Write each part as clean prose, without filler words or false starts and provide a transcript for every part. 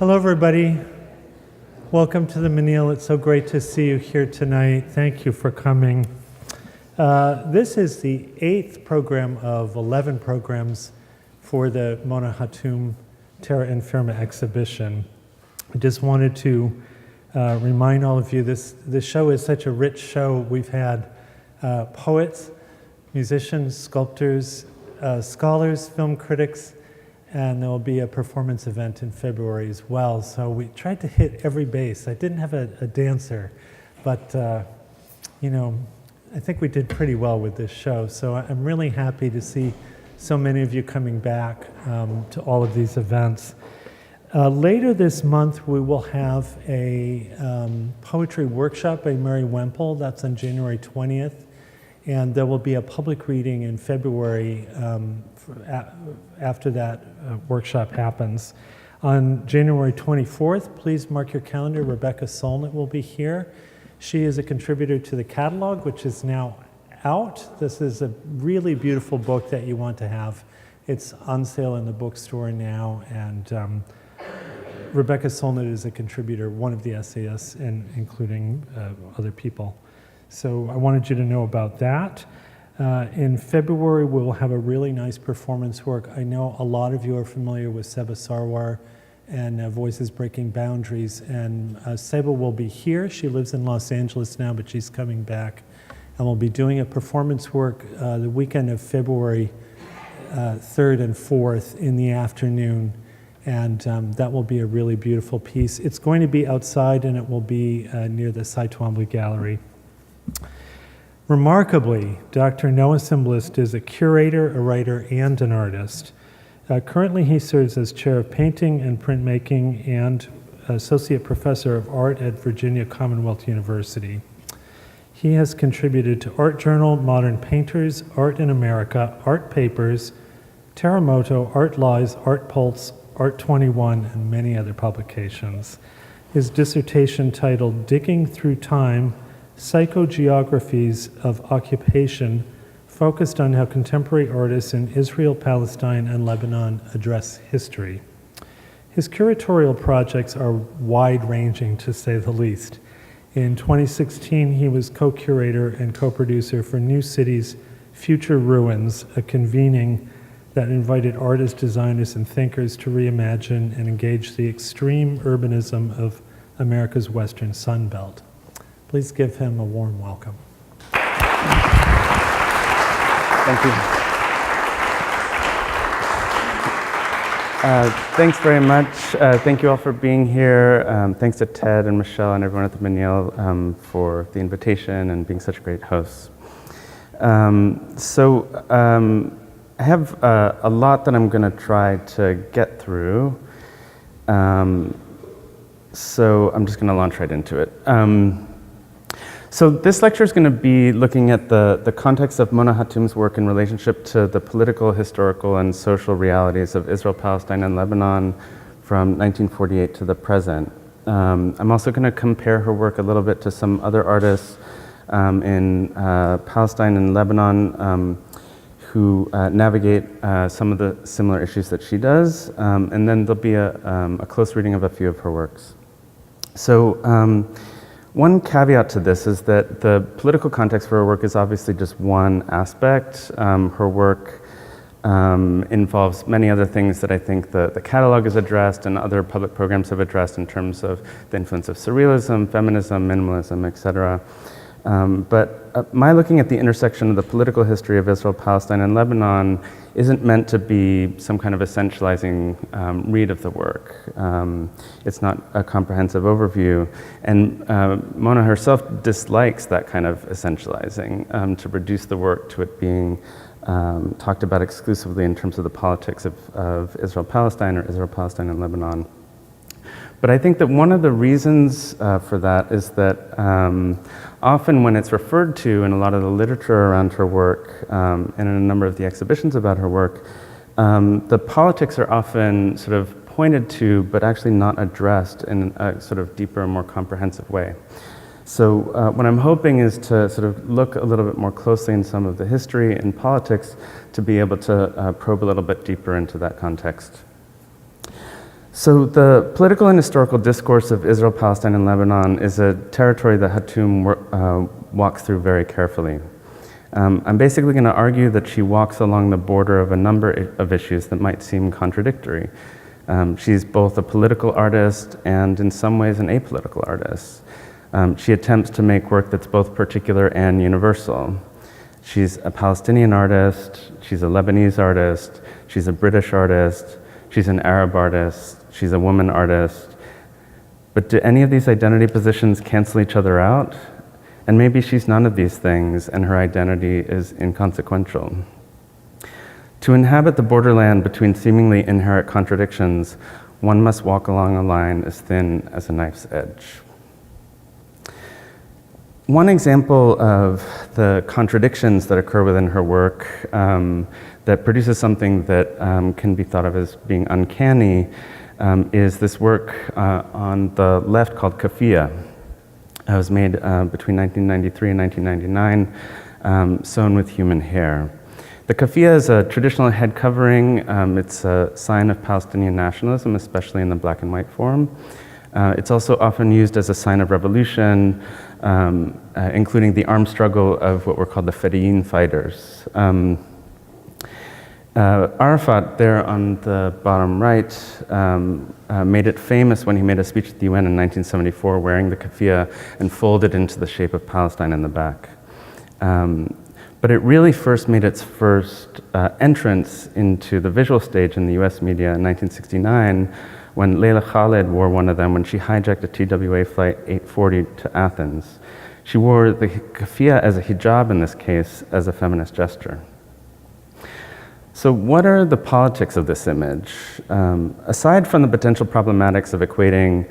Hello, everybody. Welcome to the Menil. It's so great to see you here tonight. Thank you for coming. This is the 8th program of 11 programs for the Mona Hatoum Terra Infirma exhibition. I just wanted to remind all of you this show is such a rich show. We've had poets, musicians, sculptors, scholars, film critics, and there will be a performance event in February as well. So we tried to hit every base. I didn't have a dancer, but you know, I think we did pretty well with this show. So I'm really happy to see so many of you coming back to all of these events. Later this month, we will have a poetry workshop by Mary Wemple. That's on January 20th. And there will be a public reading in February after that workshop happens. On January 24th, please mark your calendar. Rebecca Solnit will be here. She is a contributor to the catalog, which is now out. This is a really beautiful book that you want to have. It's on sale in the bookstore now, and Rebecca Solnit is a contributor, one of the essayists, including other people. So I wanted you to know about that. In February, we'll have a really nice performance work. I know a lot of you are familiar with Seba Sarwar and Voices Breaking Boundaries, and Seba will be here. She lives in Los Angeles now, but she's coming back. And we'll be doing a performance work the weekend of February 3rd and 4th in the afternoon. And that will be a really beautiful piece. It's going to be outside, and it will be near the Cy Twombly Gallery. Remarkably, Dr. Noah Simblist is a curator, a writer, and an artist. Currently, he serves as chair of painting and printmaking and associate professor of art at Virginia Commonwealth University. He has contributed to Art Journal, Modern Painters, Art in America, Art Papers, Terremoto, Art Lies, Art Pulse, Art 21, and many other publications. His dissertation titled Digging Through Time, Psychogeographies of Occupation focused on how contemporary artists in Israel, Palestine, and Lebanon address history. His curatorial projects are wide-ranging, to say the least. In 2016, he was co-curator and co-producer for New Cities, Future Ruins, a convening that invited artists, designers, and thinkers to reimagine and engage the extreme urbanism of America's Western Sun Belt. Please give him a warm welcome. Thank you. Thanks very much. Thank you all for being here. Thanks to Ted and Michelle and everyone at the Menil for the invitation and being such great hosts. I have a lot that I'm going to try to get through. So I'm just going to launch right into it. So this lecture is going to be looking at the context of Mona Hatoum's work in relationship to the political, historical, and social realities of Israel, Palestine, and Lebanon from 1948 to the present. I'm also going to compare her work a little bit to some other artists in Palestine and Lebanon who navigate some of the similar issues that she does, and then there'll be a close reading of a few of her works. So one caveat to this is that the political context for her work is obviously just one aspect. Her work involves many other things that I think the catalog has addressed and other public programs have addressed in terms of the influence of surrealism, feminism, minimalism, etc. But my looking at the intersection of the political history of Israel, Palestine, and Lebanon isn't meant to be some kind of essentializing read of the work. It's not a comprehensive overview, and Mona herself dislikes that kind of essentializing, to reduce the work to it being talked about exclusively in terms of the politics of Israel, Palestine, or Israel, Palestine, and Lebanon. But I think that one of the reasons for that is that often when it's referred to in a lot of the literature around her work and in a number of the exhibitions about her work, the politics are often sort of pointed to but actually not addressed in a sort of deeper, more comprehensive way. So what I'm hoping is to sort of look a little bit more closely in some of the history and politics to be able to probe a little bit deeper into that context. So the political and historical discourse of Israel, Palestine, and Lebanon is a territory that Hatoum walks through very carefully. I'm basically going to argue that she walks along the border of a number of issues that might seem contradictory. She's both a political artist and in some ways an apolitical artist. She attempts to make work that's both particular and universal. She's a Palestinian artist, she's a Lebanese artist, she's a British artist, she's an Arab artist, she's a woman artist. But do any of these identity positions cancel each other out? And maybe she's none of these things and her identity is inconsequential. To inhabit the borderland between seemingly inherent contradictions, one must walk along a line as thin as a knife's edge. One example of the contradictions that occur within her work that produces something that can be thought of as being uncanny is this work on the left called Kafia. It was made between 1993 and 1999, sewn with human hair. The kafia is a traditional head covering. It's a sign of Palestinian nationalism, especially in the black and white form. It's also often used as a sign of revolution, including the armed struggle of what were called the Fedayeen fighters. Arafat, there on the bottom right, made it famous when he made a speech at the UN in 1974 wearing the kafia and folded into the shape of Palestine in the back. But it really first made its first entrance into the visual stage in the US media in 1969 when Leila Khaled wore one of them when she hijacked a TWA flight 840 to Athens. She wore the kafia as a hijab in this case as a feminist gesture. So what are the politics of this image? Aside from the potential problematics of equating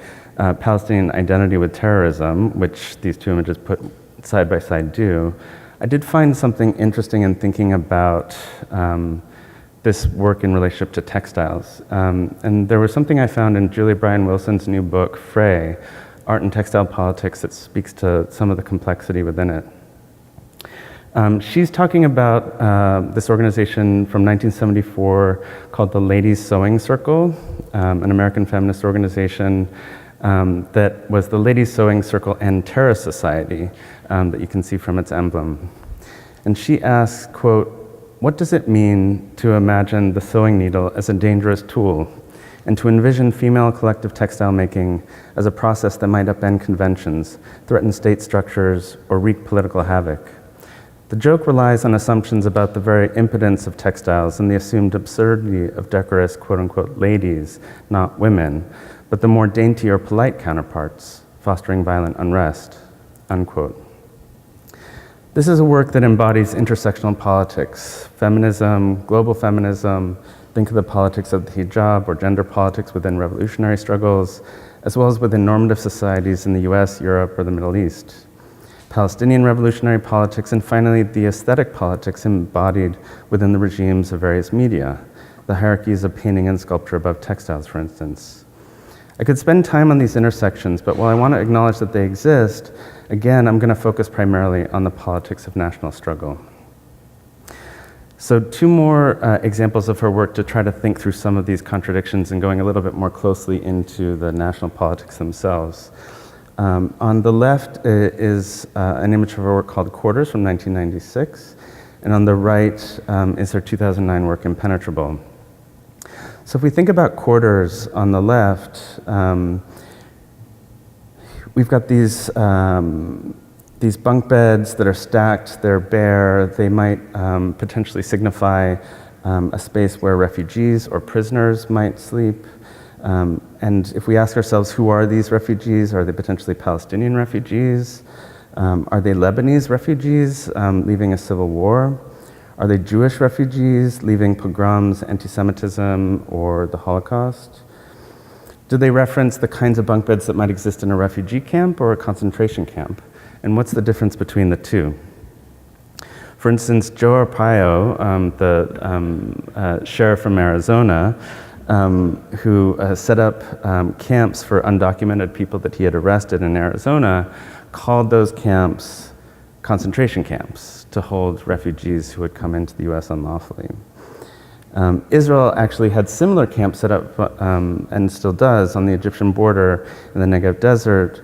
Palestinian identity with terrorism, which these two images put side by side do, I did find something interesting in thinking about this work in relationship to textiles. And there was something I found in Julia Bryan Wilson's new book, Fray, Art and Textile Politics, that speaks to some of the complexity within it. She's talking about this organization from 1974 called the Ladies Sewing Circle, an American feminist organization that was the Ladies Sewing Circle and Terrorist Society that you can see from its emblem. And she asks, quote, "What does it mean to imagine the sewing needle as a dangerous tool and to envision female collective textile making as a process that might upend conventions, threaten state structures, or wreak political havoc? The joke relies on assumptions about the very impotence of textiles and the assumed absurdity of decorous, quote-unquote, ladies, not women, but the more dainty or polite counterparts, fostering violent unrest," unquote. This is a work that embodies intersectional politics, feminism, global feminism, think of the politics of the hijab or gender politics within revolutionary struggles, as well as within normative societies in the US, Europe, or the Middle East. Palestinian revolutionary politics, and finally, the aesthetic politics embodied within the regimes of various media, the hierarchies of painting and sculpture above textiles, for instance. I could spend time on these intersections, but while I want to acknowledge that they exist, again, I'm going to focus primarily on the politics of national struggle. So two more examples of her work to try to think through some of these contradictions and going a little bit more closely into the national politics themselves. On the left is an image of her work called Quarters from 1996, and on the right is her 2009 work Impenetrable. So if we think about Quarters on the left, we've got these bunk beds that are stacked, they're bare, they might potentially signify a space where refugees or prisoners might sleep. And if we ask ourselves, who are these refugees? Are they potentially Palestinian refugees? Are they Lebanese refugees leaving a civil war? Are they Jewish refugees leaving pogroms, anti-Semitism, or the Holocaust? Do they reference the kinds of bunk beds that might exist in a refugee camp or a concentration camp? And what's the difference between the two? For instance, Joe Arpaio, the sheriff from Arizona, who set up camps for undocumented people that he had arrested in Arizona, called those camps concentration camps to hold refugees who had come into the US unlawfully. Israel actually had similar camps set up and still does on the Egyptian border in the Negev desert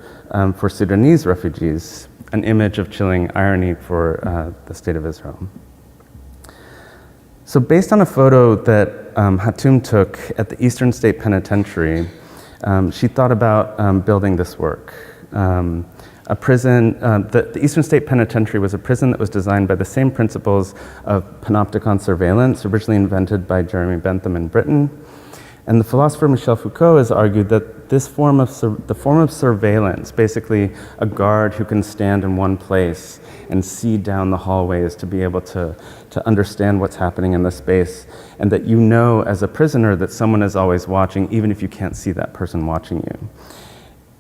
for Sudanese refugees, an image of chilling irony for the state of Israel. So based on a photo that Hatoum took at the Eastern State Penitentiary, she thought about building this work. A prison, the Eastern State Penitentiary was a prison that was designed by the same principles of panopticon surveillance, originally invented by Jeremy Bentham in Britain. And the philosopher Michel Foucault has argued that this form of the form of surveillance, basically a guard who can stand in one place and see down the hallways to be able to understand what's happening in the space, and that you know as a prisoner that someone is always watching, even if you can't see that person watching you.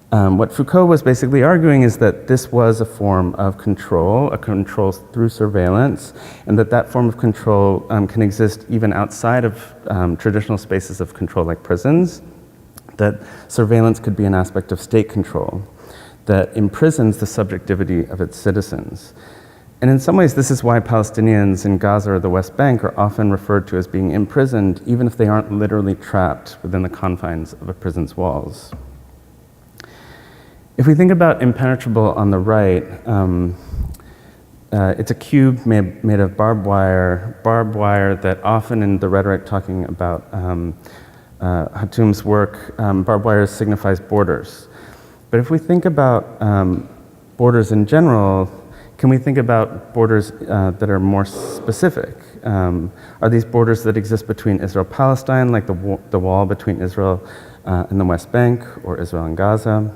What Foucault was basically arguing is that this was a form of control, a control through surveillance, and that form of control can exist even outside of traditional spaces of control like prisons, that surveillance could be an aspect of state control, that imprisons the subjectivity of its citizens. And in some ways, this is why Palestinians in Gaza or the West Bank are often referred to as being imprisoned, even if they aren't literally trapped within the confines of a prison's walls. If we think about impenetrable on the right, it's a cube made of barbed wire that often in the rhetoric talking about Hatoum's work, barbed wire signifies borders. But if we think about borders in general, can we think about borders that are more specific? Are these borders that exist between Israel-Palestine, like the wall between Israel and the West Bank, or Israel and Gaza?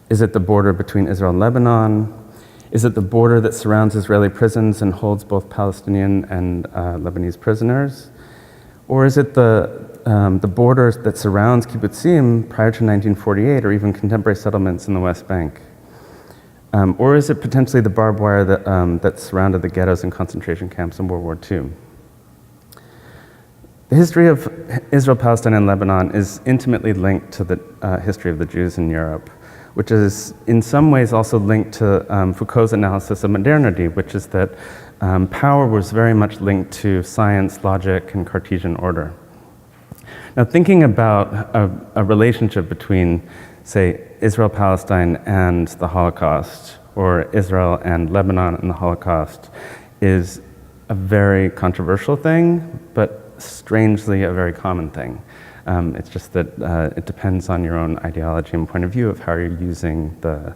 Is it the border between Israel and Lebanon? Is it the border that surrounds Israeli prisons and holds both Palestinian and Lebanese prisoners? Or is it the border that surrounds kibbutzim prior to 1948, or even contemporary settlements in the West Bank? Or is it potentially the barbed wire that surrounded the ghettos and concentration camps in World War II? The history of Israel, Palestine, and Lebanon is intimately linked to the history of the Jews in Europe, which is in some ways also linked to Foucault's analysis of modernity, which is that power was very much linked to science, logic, and Cartesian order. Now, thinking about a relationship between, say, Israel, Palestine, and the Holocaust, or Israel and Lebanon and the Holocaust, is a very controversial thing, but strangely a very common thing. It's just that it depends on your own ideology and point of view of how you're using the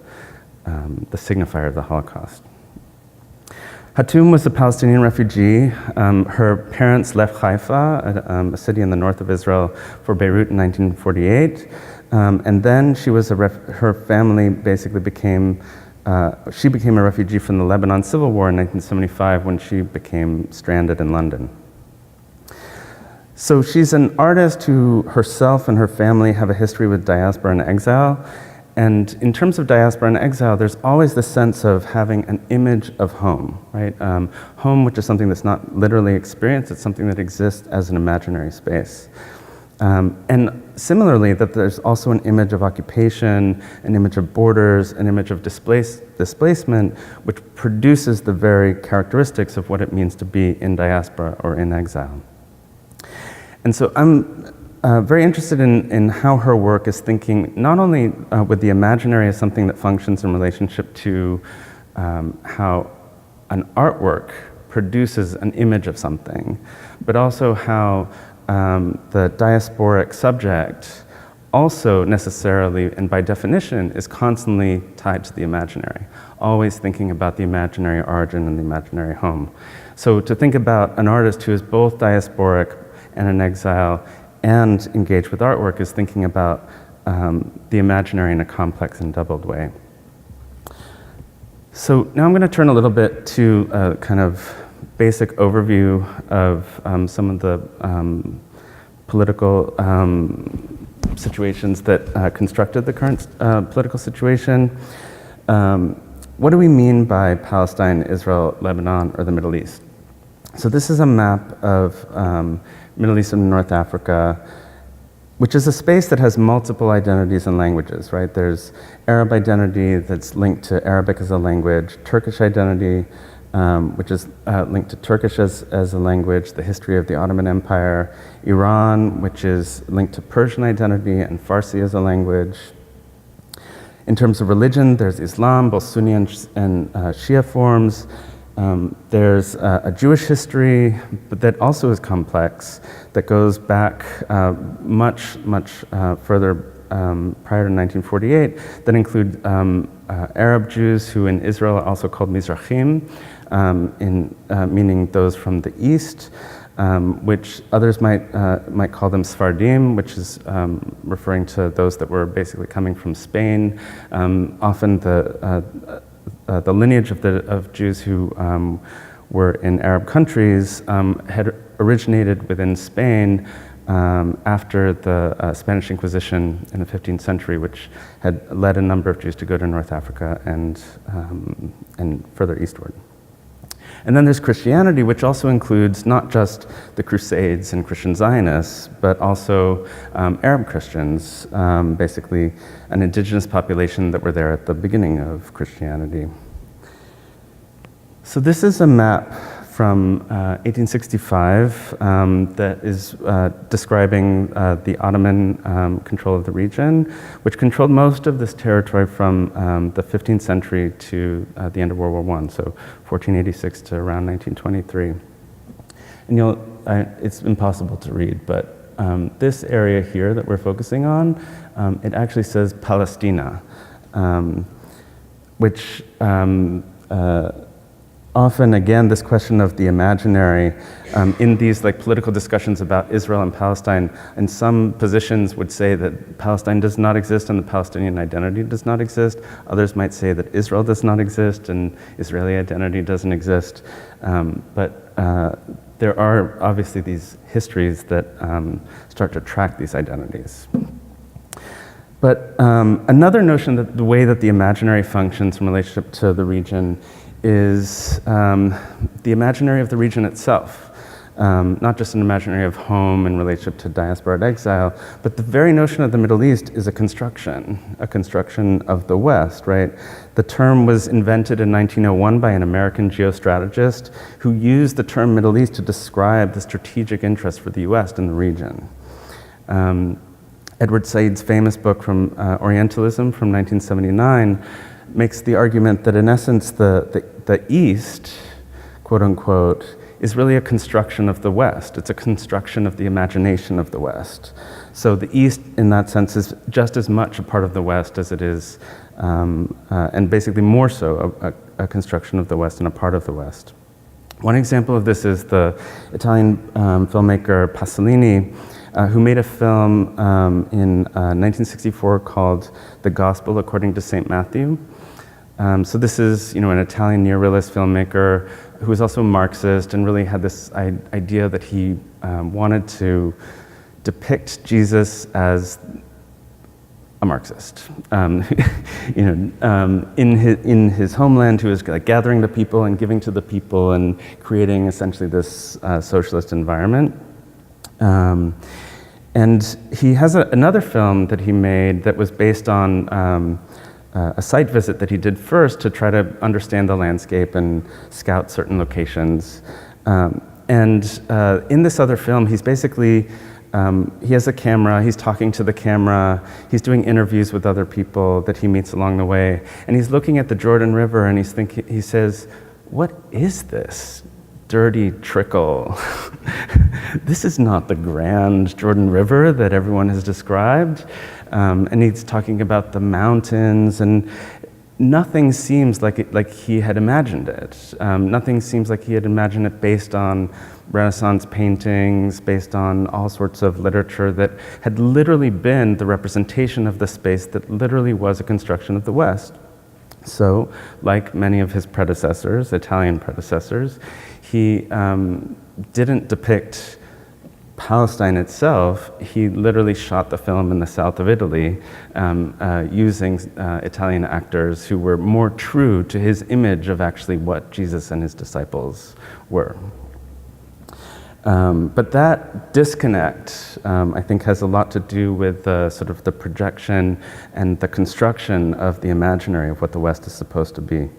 signifier of the Holocaust. Hatoum was a Palestinian refugee. Her parents left Haifa, a city in the north of Israel, for Beirut in 1948. And then her family basically became a refugee from the Lebanons Civil War in 1975 when she became stranded in London. So she's an artist who herself and her family have a history with diaspora and exile. And in terms of diaspora and exile, there's always the sense of having an image of home, right? Home, which is something that's not literally experienced, it's something that exists as an imaginary space. And similarly, that there's also an image of occupation, an image of borders, an image of displacement, which produces the very characteristics of what it means to be in diaspora or in exile. And so I'm very interested in how her work is thinking, not only with the imaginary as something that functions in relationship to how an artwork produces an image of something, but also how the diasporic subject also necessarily, and by definition, is constantly tied to the imaginary, always thinking about the imaginary origin and the imaginary home. So to think about an artist who is both diasporic and in exile and engaged with artwork is thinking about the imaginary in a complex and doubled way. So now I'm going to turn a little bit to a kind of basic overview of some of the political situations that constructed the current political situation. What do we mean by Palestine, Israel, Lebanon, or the Middle East? So this is a map of Middle East and North Africa, which is a space that has multiple identities and languages, right? There's Arab identity that's linked to Arabic as a language, Turkish identity, which is linked to Turkish as a language, the history of the Ottoman Empire, Iran, which is linked to Persian identity, and Farsi as a language. In terms of religion, there's Islam, both Sunni and Shia forms. There's a Jewish history, but that also is complex, that goes back much further prior to 1948, that include Arab Jews who in Israel are also called Mizrahim, meaning those from the east, which others might call them Sephardim, which is referring to those that were basically coming from Spain. Often the lineage of Jews who were in Arab countries had originated within Spain after the Spanish Inquisition in the 15th century, which had led a number of Jews to go to North Africa and further eastward. And then there's Christianity, which also includes not just the Crusades and Christian Zionists, but also Arab Christians, basically an indigenous population that were there at the beginning of Christianity. So this is a map from 1865 that is describing the Ottoman control of the region, which controlled most of this territory from the 15th century to the end of World War I, so 1486 to around 1923. And it's impossible to read, but this area here that we're focusing on, it actually says Palestina, which often, again, this question of the imaginary in these political discussions about Israel and Palestine, and some positions would say that Palestine does not exist and the Palestinian identity does not exist. Others might say that Israel does not exist and Israeli identity doesn't exist. But there are obviously these histories that start to track these identities. But another notion that the way that the imaginary functions in relationship to the region is the imaginary of the region itself. Not just an imaginary of home in relationship to diaspora and exile, but the very notion of the Middle East is a construction of the West, right? The term was invented in 1901 by an American geostrategist who used the term Middle East to describe the strategic interest for the US in the region. Edward Said's famous book from Orientalism from 1979 makes the argument that in essence the East, quote unquote, is really a construction of the West. It's a construction of the imagination of the West. So the East, in that sense, is just as much a part of the West as it is, and basically more so, a construction of the West and a part of the West. One example of this is the Italian filmmaker Pasolini, who made a film in 1964 called The Gospel According to St. Matthew. So this is, an Italian neorealist filmmaker who was also a Marxist and really had this idea that he wanted to depict Jesus as a Marxist. In his homeland, who was gathering the people and giving to the people and creating essentially this socialist environment. And he has another film that he made that was based on a site visit that he did first to try to understand the landscape and scout certain locations. And in this other film, he's basically, he has a camera, he's talking to the camera, he's doing interviews with other people that he meets along the way, and he's looking at the Jordan River and he says, "What is this dirty trickle? This is not the grand Jordan River that everyone has described." And he's talking about the mountains, and nothing seems like he had imagined it. Nothing seems like he had imagined it based on Renaissance paintings, based on all sorts of literature that had literally been the representation of the space that literally was a construction of the West. So, like many of his predecessors, Italian predecessors, he didn't depict Palestine itself. He literally shot the film in the south of Italy using Italian actors who were more true to his image of actually what Jesus and his disciples were. But that disconnect, I think, has a lot to do with sort of the projection and the construction of the imaginary of what the West is supposed to be.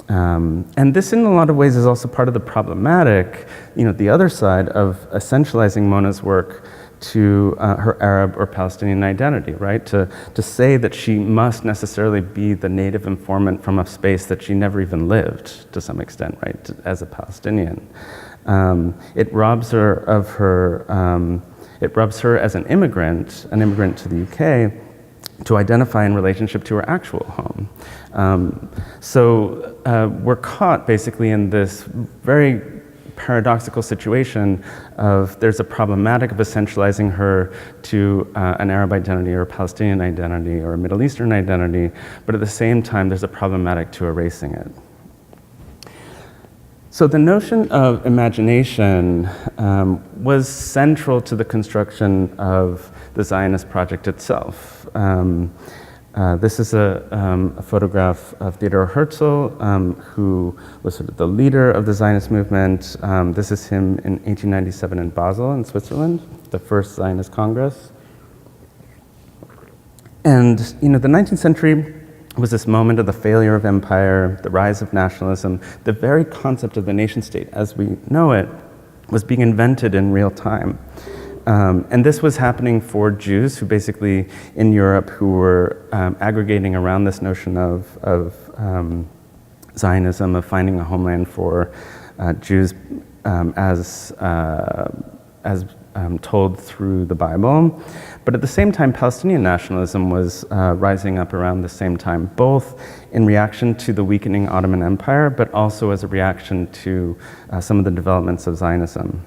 And this, in a lot of ways, is also part of the problematic, the other side of essentializing Mona's work to her Arab or Palestinian identity, right? To say that she must necessarily be the native informant from a space that she never even lived, to some extent, right? As a Palestinian, it robs her of her. It robs her as an immigrant to the UK, to identify in relationship to her actual home. So we're caught basically in this very paradoxical situation of there's a problematic of essentializing her to an Arab identity or a Palestinian identity or a Middle Eastern identity, but at the same time there's a problematic to erasing it. So the notion of imagination was central to the construction of the Zionist project itself. This is a photograph of Theodor Herzl, who was sort of the leader of the Zionist movement. This is him in 1897 in Basel in Switzerland, the first Zionist Congress. And the 19th century was this moment of the failure of empire, the rise of nationalism. The very concept of the nation state as we know it was being invented in real time. And this was happening for Jews who basically, in Europe, who were aggregating around this notion of Zionism, of finding a homeland for Jews as told through the Bible. But at the same time, Palestinian nationalism was rising up around the same time, both in reaction to the weakening Ottoman Empire, but also as a reaction to some of the developments of Zionism.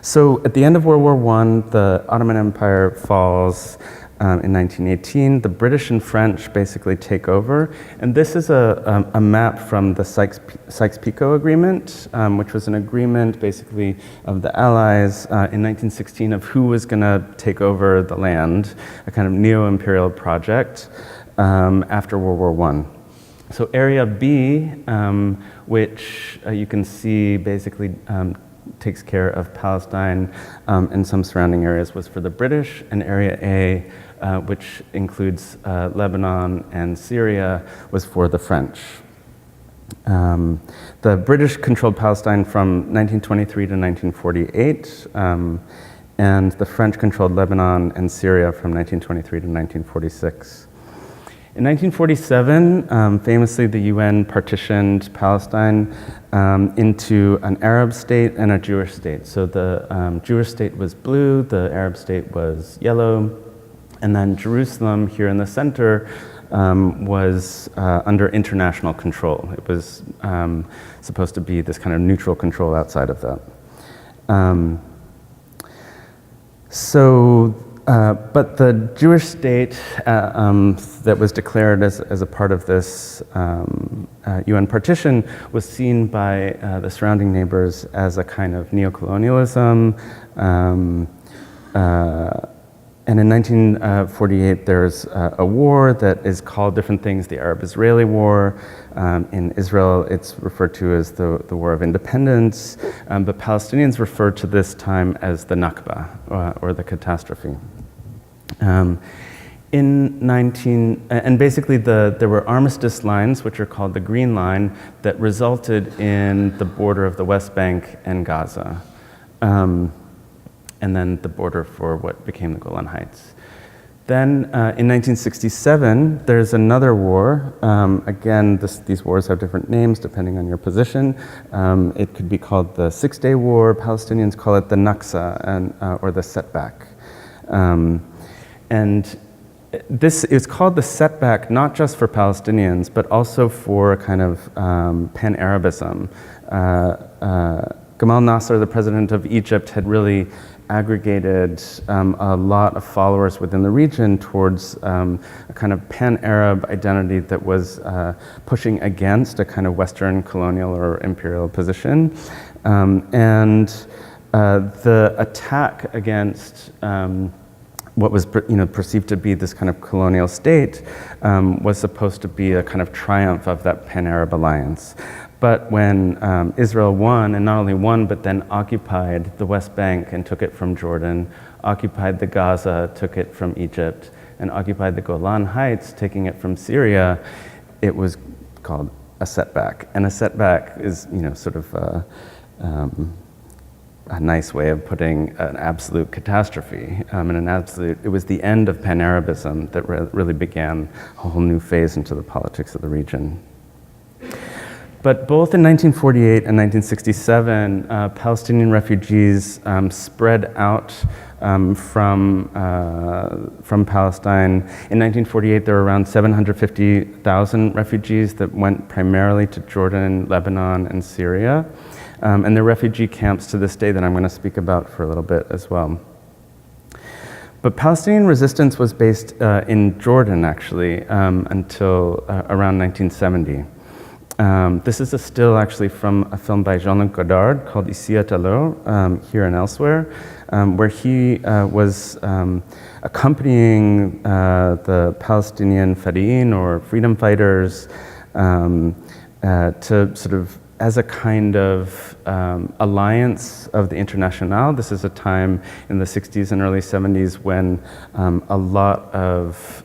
So at the end of World War I, the Ottoman Empire falls in 1918. The British and French basically take over. And this is a map from the Sykes-Picot Agreement, which was an agreement basically of the Allies in 1916 of who was going to take over the land, a kind of neo-imperial project after World War I. So Area B, which you can see basically takes care of Palestine and some surrounding areas, was for the British, and Area A, which includes Lebanon and Syria, was for the French. The British controlled Palestine from 1923 to 1948, and the French controlled Lebanon and Syria from 1923 to 1946. In 1947, famously, the UN partitioned Palestine into an Arab state and a Jewish state. So the Jewish state was blue, the Arab state was yellow, and then Jerusalem here in the center was under international control. It was supposed to be this kind of neutral control outside of that. But the Jewish state that was declared as a part of this UN partition was seen by the surrounding neighbors as a kind of neocolonialism. And in 1948, there's a war that is called different things, the Arab-Israeli War. In Israel, it's referred to as the War of Independence, but Palestinians refer to this time as the Nakba, or the catastrophe. And basically there were armistice lines, which are called the Green Line, that resulted in the border of the West Bank and Gaza, and then the border for what became the Golan Heights. Then in 1967, there's another war. Again, these wars have different names depending on your position. It could be called the Six-Day War. Palestinians call it the Naksa, or the setback. And this is called the setback not just for Palestinians, but also for kind of pan-Arabism. Gamal Nasser, the president of Egypt, had really aggregated a lot of followers within the region towards a kind of pan-Arab identity that was pushing against a kind of Western colonial or imperial position. And the attack against what was perceived to be this kind of colonial state was supposed to be a kind of triumph of that pan-Arab alliance. But when Israel won, and not only won, but then occupied the West Bank and took it from Jordan, occupied the Gaza, took it from Egypt, and occupied the Golan Heights, taking it from Syria, it was called a setback. And a setback is, sort of a nice way of putting an absolute catastrophe. It was the end of Pan-Arabism that really began a whole new phase into the politics of the region. But both in 1948 and 1967, Palestinian refugees spread out from Palestine. In 1948, there were around 750,000 refugees that went primarily to Jordan, Lebanon, and Syria. And there are refugee camps to this day that I'm going to speak about for a little bit as well. But Palestinian resistance was based in Jordan, actually, until around 1970. This is a still actually from a film by Jean-Luc Godard called Ici à l'heure, Here and Elsewhere, where he was accompanying the Palestinian Fadain, or freedom fighters, to sort of as a kind of alliance of the Internationale. This is a time in the 60s and early 70s when a lot of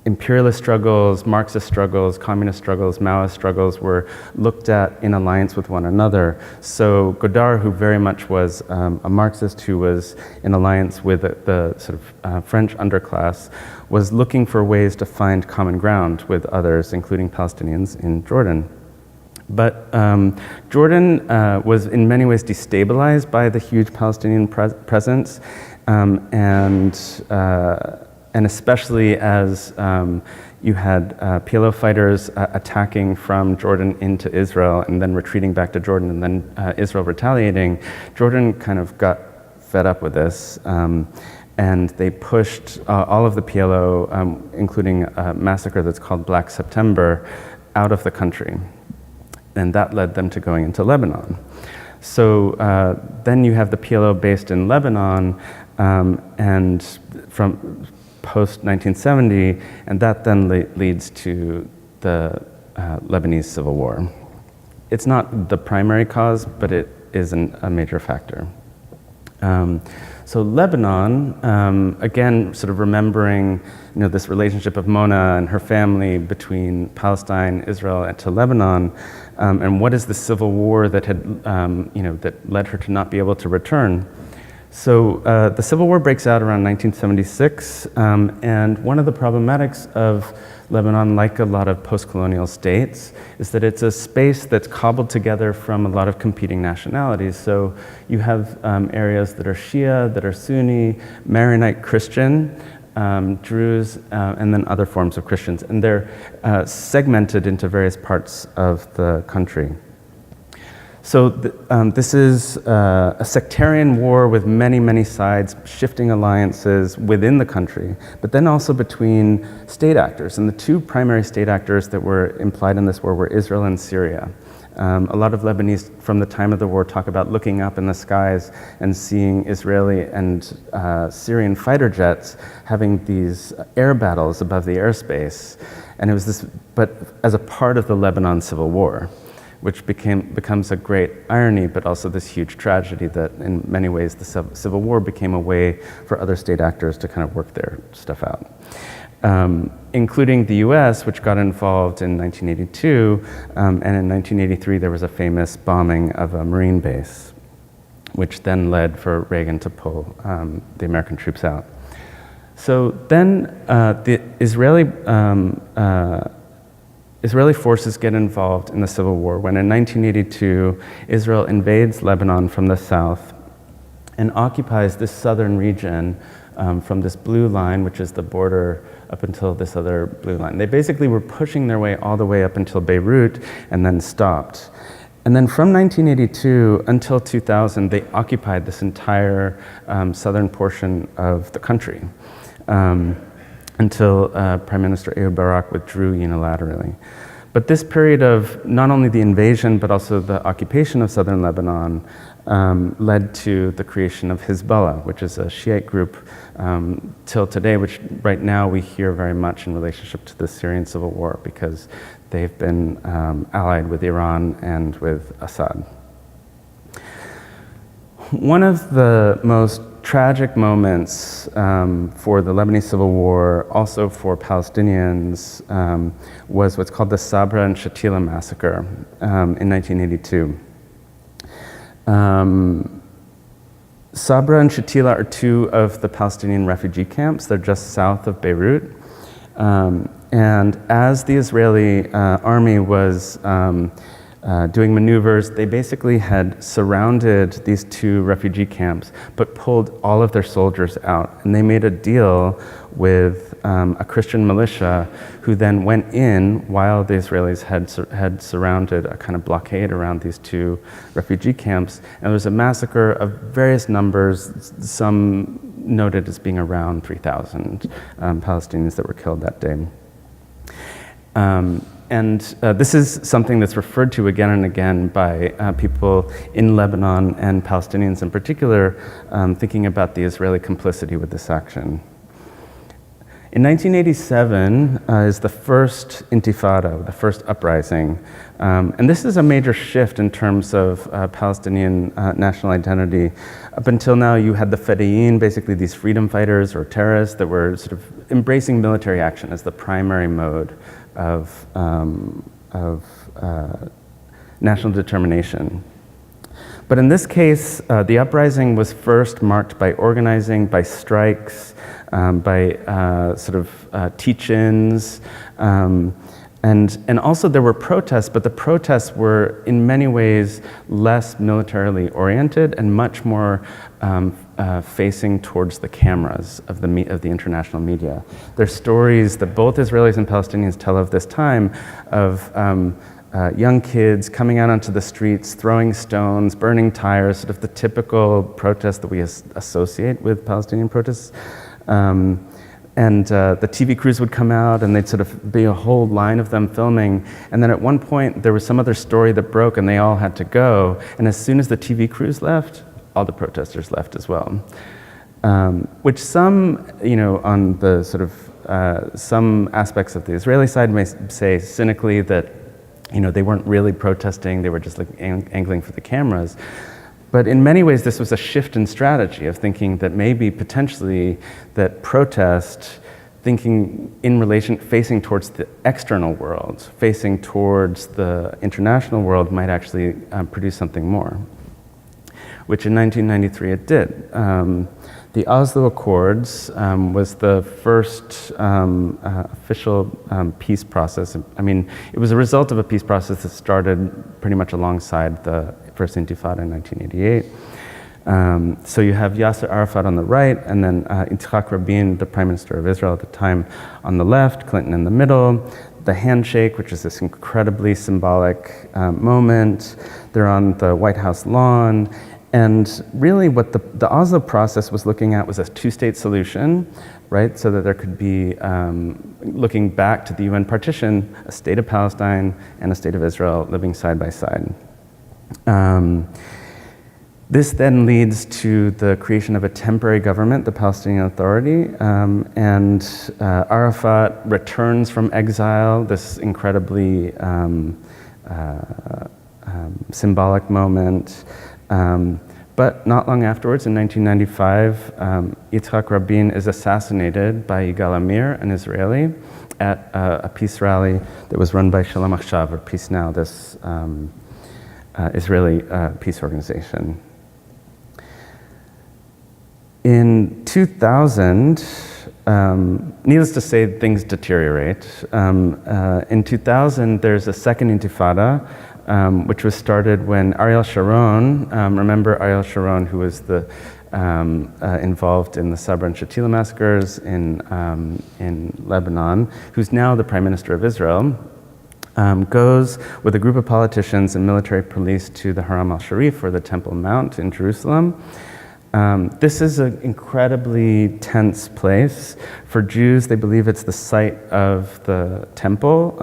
imperialist struggles, Marxist struggles, communist struggles, Maoist struggles were looked at in alliance with one another. So Godard, who very much was a Marxist who was in alliance with the sort of French underclass, was looking for ways to find common ground with others, including Palestinians in Jordan. But Jordan was in many ways destabilized by the huge Palestinian presence, and especially as you had PLO fighters attacking from Jordan into Israel and then retreating back to Jordan and then Israel retaliating, Jordan kind of got fed up with this. And they pushed all of the PLO, including a massacre that's called Black September, out of the country. And that led them to going into Lebanon. So then you have the PLO based in Lebanon, and from post-1970, and that then leads to the Lebanese Civil War. It's not the primary cause, but it is a major factor. So Lebanon, again, sort of remembering, this relationship of Mona and her family between Palestine, Israel, and to Lebanon, and what is the civil war that had, that led her to not be able to return. So the Civil War breaks out around 1976, and one of the problematics of Lebanon, like a lot of post-colonial states, is that it's a space that's cobbled together from a lot of competing nationalities. So you have areas that are Shia, that are Sunni, Maronite Christian, Druze, and then other forms of Christians. And they're segmented into various parts of the country. So this is a sectarian war with many, many sides, shifting alliances within the country, but then also between state actors. And the two primary state actors that were implied in this war were Israel and Syria. A lot of Lebanese from the time of the war talk about looking up in the skies and seeing Israeli and Syrian fighter jets having these air battles above the airspace. And it was this, but as a part of the Lebanon Civil War, which becomes a great irony, but also this huge tragedy that in many ways the Civil War became a way for other state actors to kind of work their stuff out. Including the US, which got involved in 1982, and in 1983 there was a famous bombing of a Marine base, which then led for Reagan to pull the American troops out. So then the Israeli forces get involved in the Civil War when in 1982, Israel invades Lebanon from the south and occupies this southern region from this blue line, which is the border, up until this other blue line. They basically were pushing their way all the way up until Beirut and then stopped. And then from 1982 until 2000, they occupied this entire southern portion of the country. Until Prime Minister Ehud Barak withdrew unilaterally. But this period of not only the invasion, but also the occupation of southern Lebanon led to the creation of Hezbollah, which is a Shiite group till today, which right now we hear very much in relationship to the Syrian civil war because they've been allied with Iran and with Assad. One of the most tragic moments for the Lebanese Civil War, also for Palestinians, was what's called the Sabra and Shatila massacre in 1982. Sabra and Shatila are two of the Palestinian refugee camps. They're just south of Beirut. And as the Israeli army was doing maneuvers, they basically had surrounded these two refugee camps, but pulled all of their soldiers out. And they made a deal with a Christian militia who then went in while the Israelis had surrounded a kind of blockade around these two refugee camps. And there was a massacre of various numbers, some noted as being around 3,000 Palestinians that were killed that day. And this is something that's referred to again and again by people in Lebanon and Palestinians in particular, thinking about the Israeli complicity with this action. In 1987 is the First Intifada, the first uprising. And this is a major shift in terms of Palestinian national identity. Up until now, you had the Fedayeen, basically these freedom fighters or terrorists that were sort of embracing military action as the primary mode of national determination. But in this case, the uprising was first marked by organizing, by strikes, by sort of teach-ins, and also there were protests, but the protests were in many ways less militarily oriented and much more facing towards the cameras of the international media. There's stories that both Israelis and Palestinians tell of this time of young kids coming out onto the streets, throwing stones, burning tires, sort of the typical protest that we associate with Palestinian protests. And the TV crews would come out and they'd sort of be a whole line of them filming. And then at one point, there was some other story that broke and they all had to go. And as soon as the TV crews left, all the protesters left as well. Which some, on the sort of, some aspects of the Israeli side may say cynically that, they weren't really protesting, they were just like angling for the cameras. But in many ways, this was a shift in strategy of thinking that maybe potentially that protest, thinking in relation, facing towards the external world, facing towards the international world might actually produce something more, which in 1993 it did. The Oslo Accords was the first official peace process. I mean, it was a result of a peace process that started pretty much alongside the First Intifada in 1988. So you have Yasser Arafat on the right, and then Yitzhak Rabin, the Prime Minister of Israel at the time, on the left, Clinton in the middle. The handshake, which is this incredibly symbolic moment. They're on the White House lawn. And really what the Oslo process was looking at was a two-state solution, right? So that there could be, looking back to the UN partition, a state of Palestine and a state of Israel living side by side. This then leads to the creation of a temporary government, the Palestinian Authority, and Arafat returns from exile, this incredibly symbolic moment. But not long afterwards, in 1995, Yitzhak Rabin is assassinated by Yigal Amir, an Israeli, at a peace rally that was run by Shalom Achshav, or Peace Now, this Israeli peace organization. In 2000, needless to say, things deteriorate. In 2000, there's a second intifada, which was started when Ariel Sharon, remember Ariel Sharon, who was involved in the Sabra and Shatila massacres in Lebanon, who's now the Prime Minister of Israel, goes with a group of politicians and military police to the Haram al-Sharif, or the Temple Mount in Jerusalem. This is an incredibly tense place. For Jews, they believe it's the site of the temple,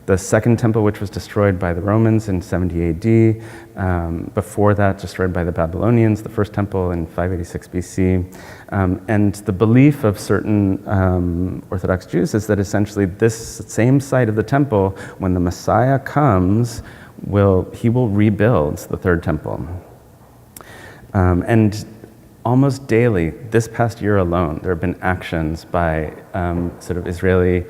the second temple, which was destroyed by the Romans in 70 AD, before that destroyed by the Babylonians, the first temple in 586 BC. And the belief of certain Orthodox Jews is that essentially this same site of the temple, when the Messiah comes, he will rebuild the third temple. And almost daily, this past year alone, there have been actions by sort of Israeli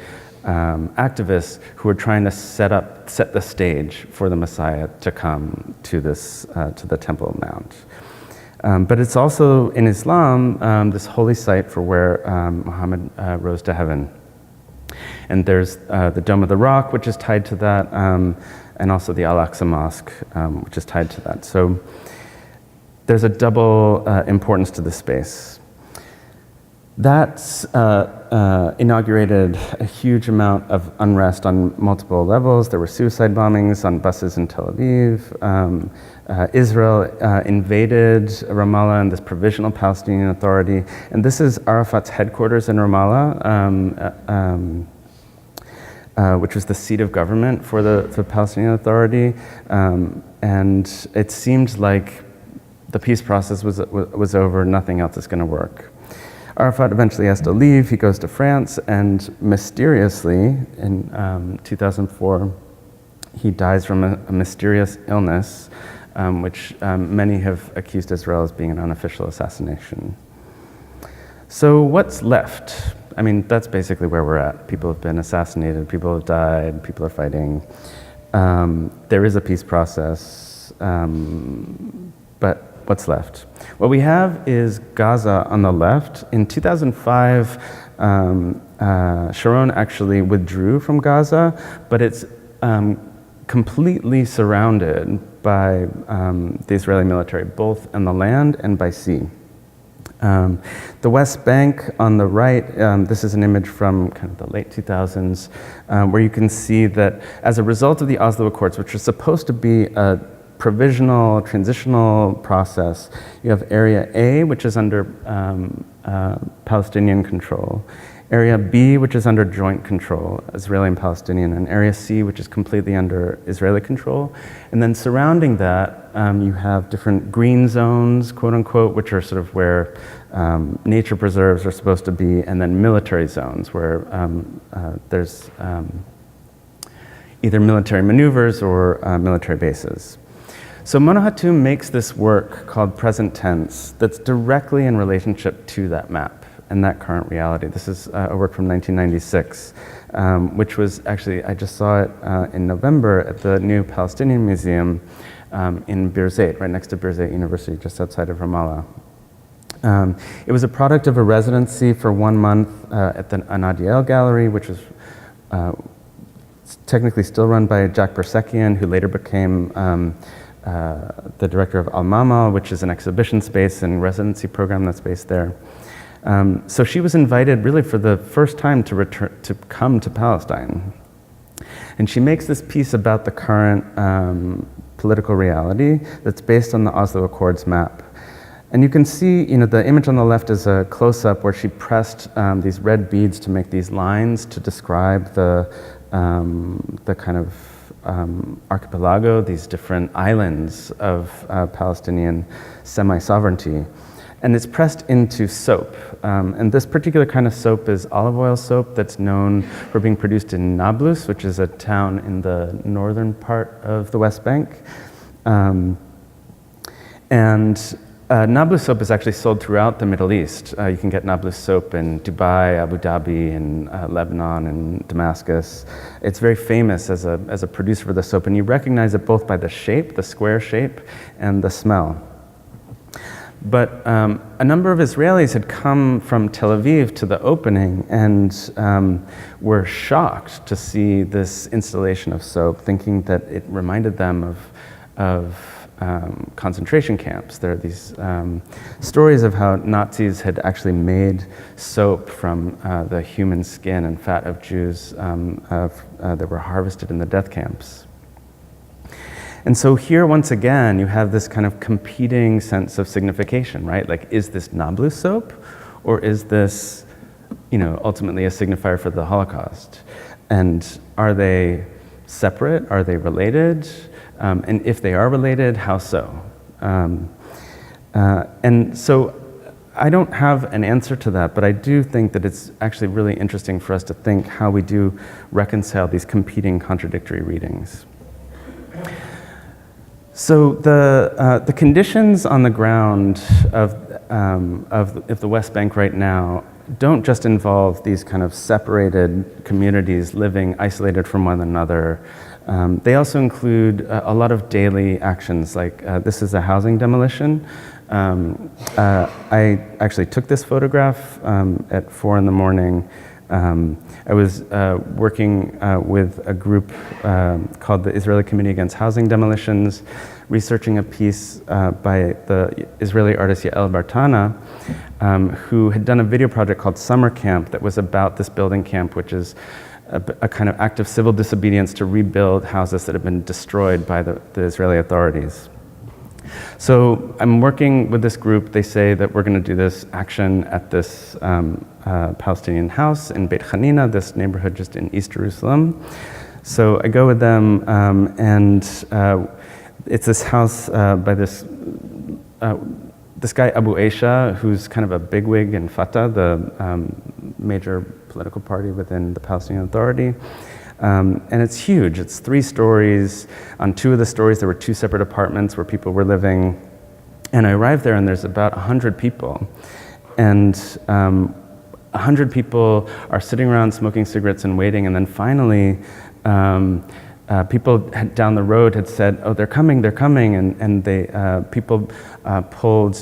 activists who are trying to set the stage for the Messiah to come to to the Temple Mount. But it's also in Islam this holy site for where Muhammad rose to heaven. And there's the Dome of the Rock, which is tied to that, and also the Al-Aqsa Mosque, which is tied to that. So there's a double importance to this space. That's inaugurated a huge amount of unrest on multiple levels. There were suicide bombings on buses in Tel Aviv. Israel invaded Ramallah and this Provisional Palestinian Authority. And this is Arafat's headquarters in Ramallah, which was the seat of government for the Palestinian Authority. And it seemed like the peace process was over, nothing else is going to work. Arafat eventually has to leave, he goes to France, and mysteriously, in 2004, he dies from a mysterious illness, which many have accused Israel as being an unofficial assassination. So what's left? I mean, that's basically where we're at. People have been assassinated, people have died, people are fighting. There is a peace process, but what's left? What we have is Gaza on the left. In 2005, Sharon actually withdrew from Gaza, but it's completely surrounded by the Israeli military, both on the land and by sea. The West Bank on the right, this is an image from kind of the late 2000s, where you can see that as a result of the Oslo Accords, which are supposed to be a provisional, transitional process, you have Area A, which is under Palestinian control, Area B, which is under joint control, Israeli and Palestinian, and Area C, which is completely under Israeli control. And then surrounding that, you have different green zones, quote unquote, which are sort of where nature preserves are supposed to be, and then military zones, where there's either military maneuvers or military bases. So Mona Hatoum makes this work called Present Tense that's directly in relationship to that map and that current reality. This is a work from 1996, which was actually, I just saw it in November at the new Palestinian Museum in Birzeit, right next to Birzeit University, just outside of Ramallah. It was a product of a residency for 1 month at the Anadiel Gallery, which was technically still run by Jack Bersekian, who later became the director of Al-Mama, which is an exhibition space and residency program that's based there. So she was invited really for the first time to come to Palestine. And she makes this piece about the current political reality that's based on the Oslo Accords map. And you can see, the image on the left is a close-up where she pressed these red beads to make these lines to describe the kind of archipelago, these different islands of Palestinian semi-sovereignty. And it's pressed into soap. And this particular kind of soap is olive oil soap that's known for being produced in Nablus, which is a town in the northern part of the West Bank. Nablus soap is actually sold throughout the Middle East. You can get Nablus soap in Dubai, Abu Dhabi, and Lebanon, and Damascus. It's very famous as a producer for the soap, and you recognize it both by the shape, the square shape, and the smell. But a number of Israelis had come from Tel Aviv to the opening and were shocked to see this installation of soap, thinking that it reminded them of concentration camps. There are these stories of how Nazis had actually made soap from the human skin and fat of Jews that were harvested in the death camps. And so here, once again, you have this kind of competing sense of signification, right? Like, is this Nablus soap, or is this, ultimately a signifier for the Holocaust? And are they separate? Are they related? And if they are related, how so? And so I don't have an answer to that, but I do think that it's actually really interesting for us to think how we do reconcile these competing contradictory readings. So the conditions on the ground of of the West Bank right now don't just involve these kind of separated communities living isolated from one another. They also include a lot of daily actions, like this is a housing demolition. I actually took this photograph at 4 in the morning. I was working with a group called the Israeli Committee Against Housing Demolitions, researching a piece by the Israeli artist Yael Bartana, who had done a video project called Summer Camp that was about this building camp, which is a kind of act of civil disobedience to rebuild houses that have been destroyed by the Israeli authorities. So I'm working with this group. They say that we're going to do this action at this Palestinian house in Beit Hanina, this neighborhood just in East Jerusalem. So I go with them, and it's this house by this guy Abu Aisha, who's kind of a bigwig in Fatah, the major political party within the Palestinian Authority. And it's huge. It's 3 stories. On 2 of the stories, there were 2 separate apartments where people were living. And I arrived there, and there's about 100 people. And 100 people are sitting around smoking cigarettes and waiting. And then finally, people down the road had said, "Oh, they're coming," and people pulled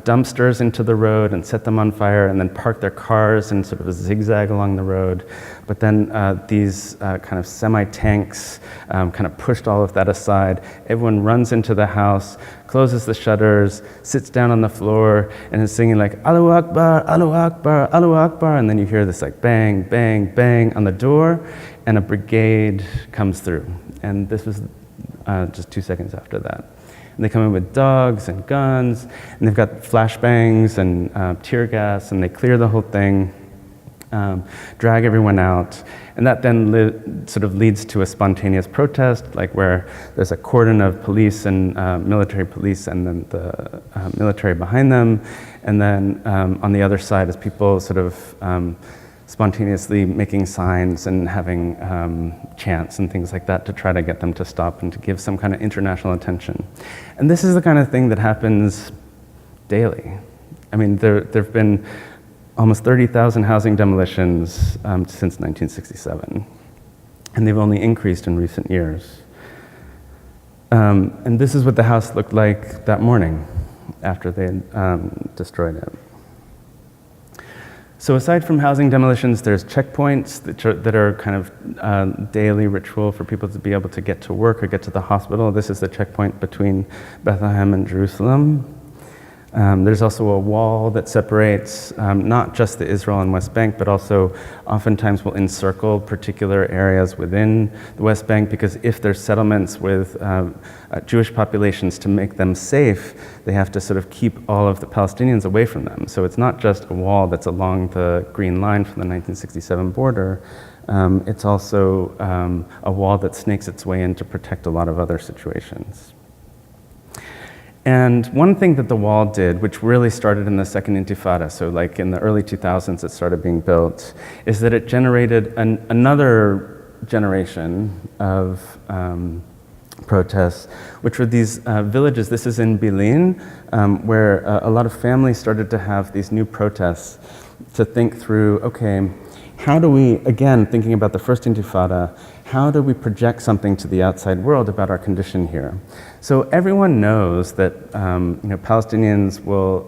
dumpsters into the road and set them on fire, and then parked their cars in sort of a zigzag along the road. But then these kind of semi-tanks kind of pushed all of that aside. Everyone runs into the house, closes the shutters, sits down on the floor, and is singing like "Allahu Akbar, Allahu Akbar, Allahu Akbar," and then you hear this like bang, bang, bang on the door, and a brigade comes through. And this was just 2 seconds after that. And they come in with dogs and guns, and they've got flashbangs and tear gas, and they clear the whole thing, drag everyone out. And that then sort of leads to a spontaneous protest, like where there's a cordon of police and military police, and then the military behind them. And then on the other side is people sort of spontaneously making signs and having chants and things like that to try to get them to stop and to give some kind of international attention. And this is the kind of thing that happens daily. I mean, there have been almost 30,000 housing demolitions since 1967, and they've only increased in recent years. And this is what the house looked like that morning after they had destroyed it. So aside from housing demolitions, there's checkpoints that are kind of daily ritual for people to be able to get to work or get to the hospital. This is the checkpoint between Bethlehem and Jerusalem. There's also a wall that separates not just the Israel and West Bank, but also oftentimes will encircle particular areas within the West Bank, because if there's settlements with Jewish populations, to make them safe, they have to sort of keep all of the Palestinians away from them. So it's not just a wall that's along the green line from the 1967 border. It's also a wall that snakes its way in to protect a lot of other situations. And one thing that the wall did, which really started in the Second Intifada, so like in the early 2000s it started being built, is that it generated another generation of protests, which were these villages. This is in Bilin, where a lot of families started to have these new protests to think through, okay, how do we, again, thinking about the First Intifada, how do we project something to the outside world about our condition here? So everyone knows that Palestinians will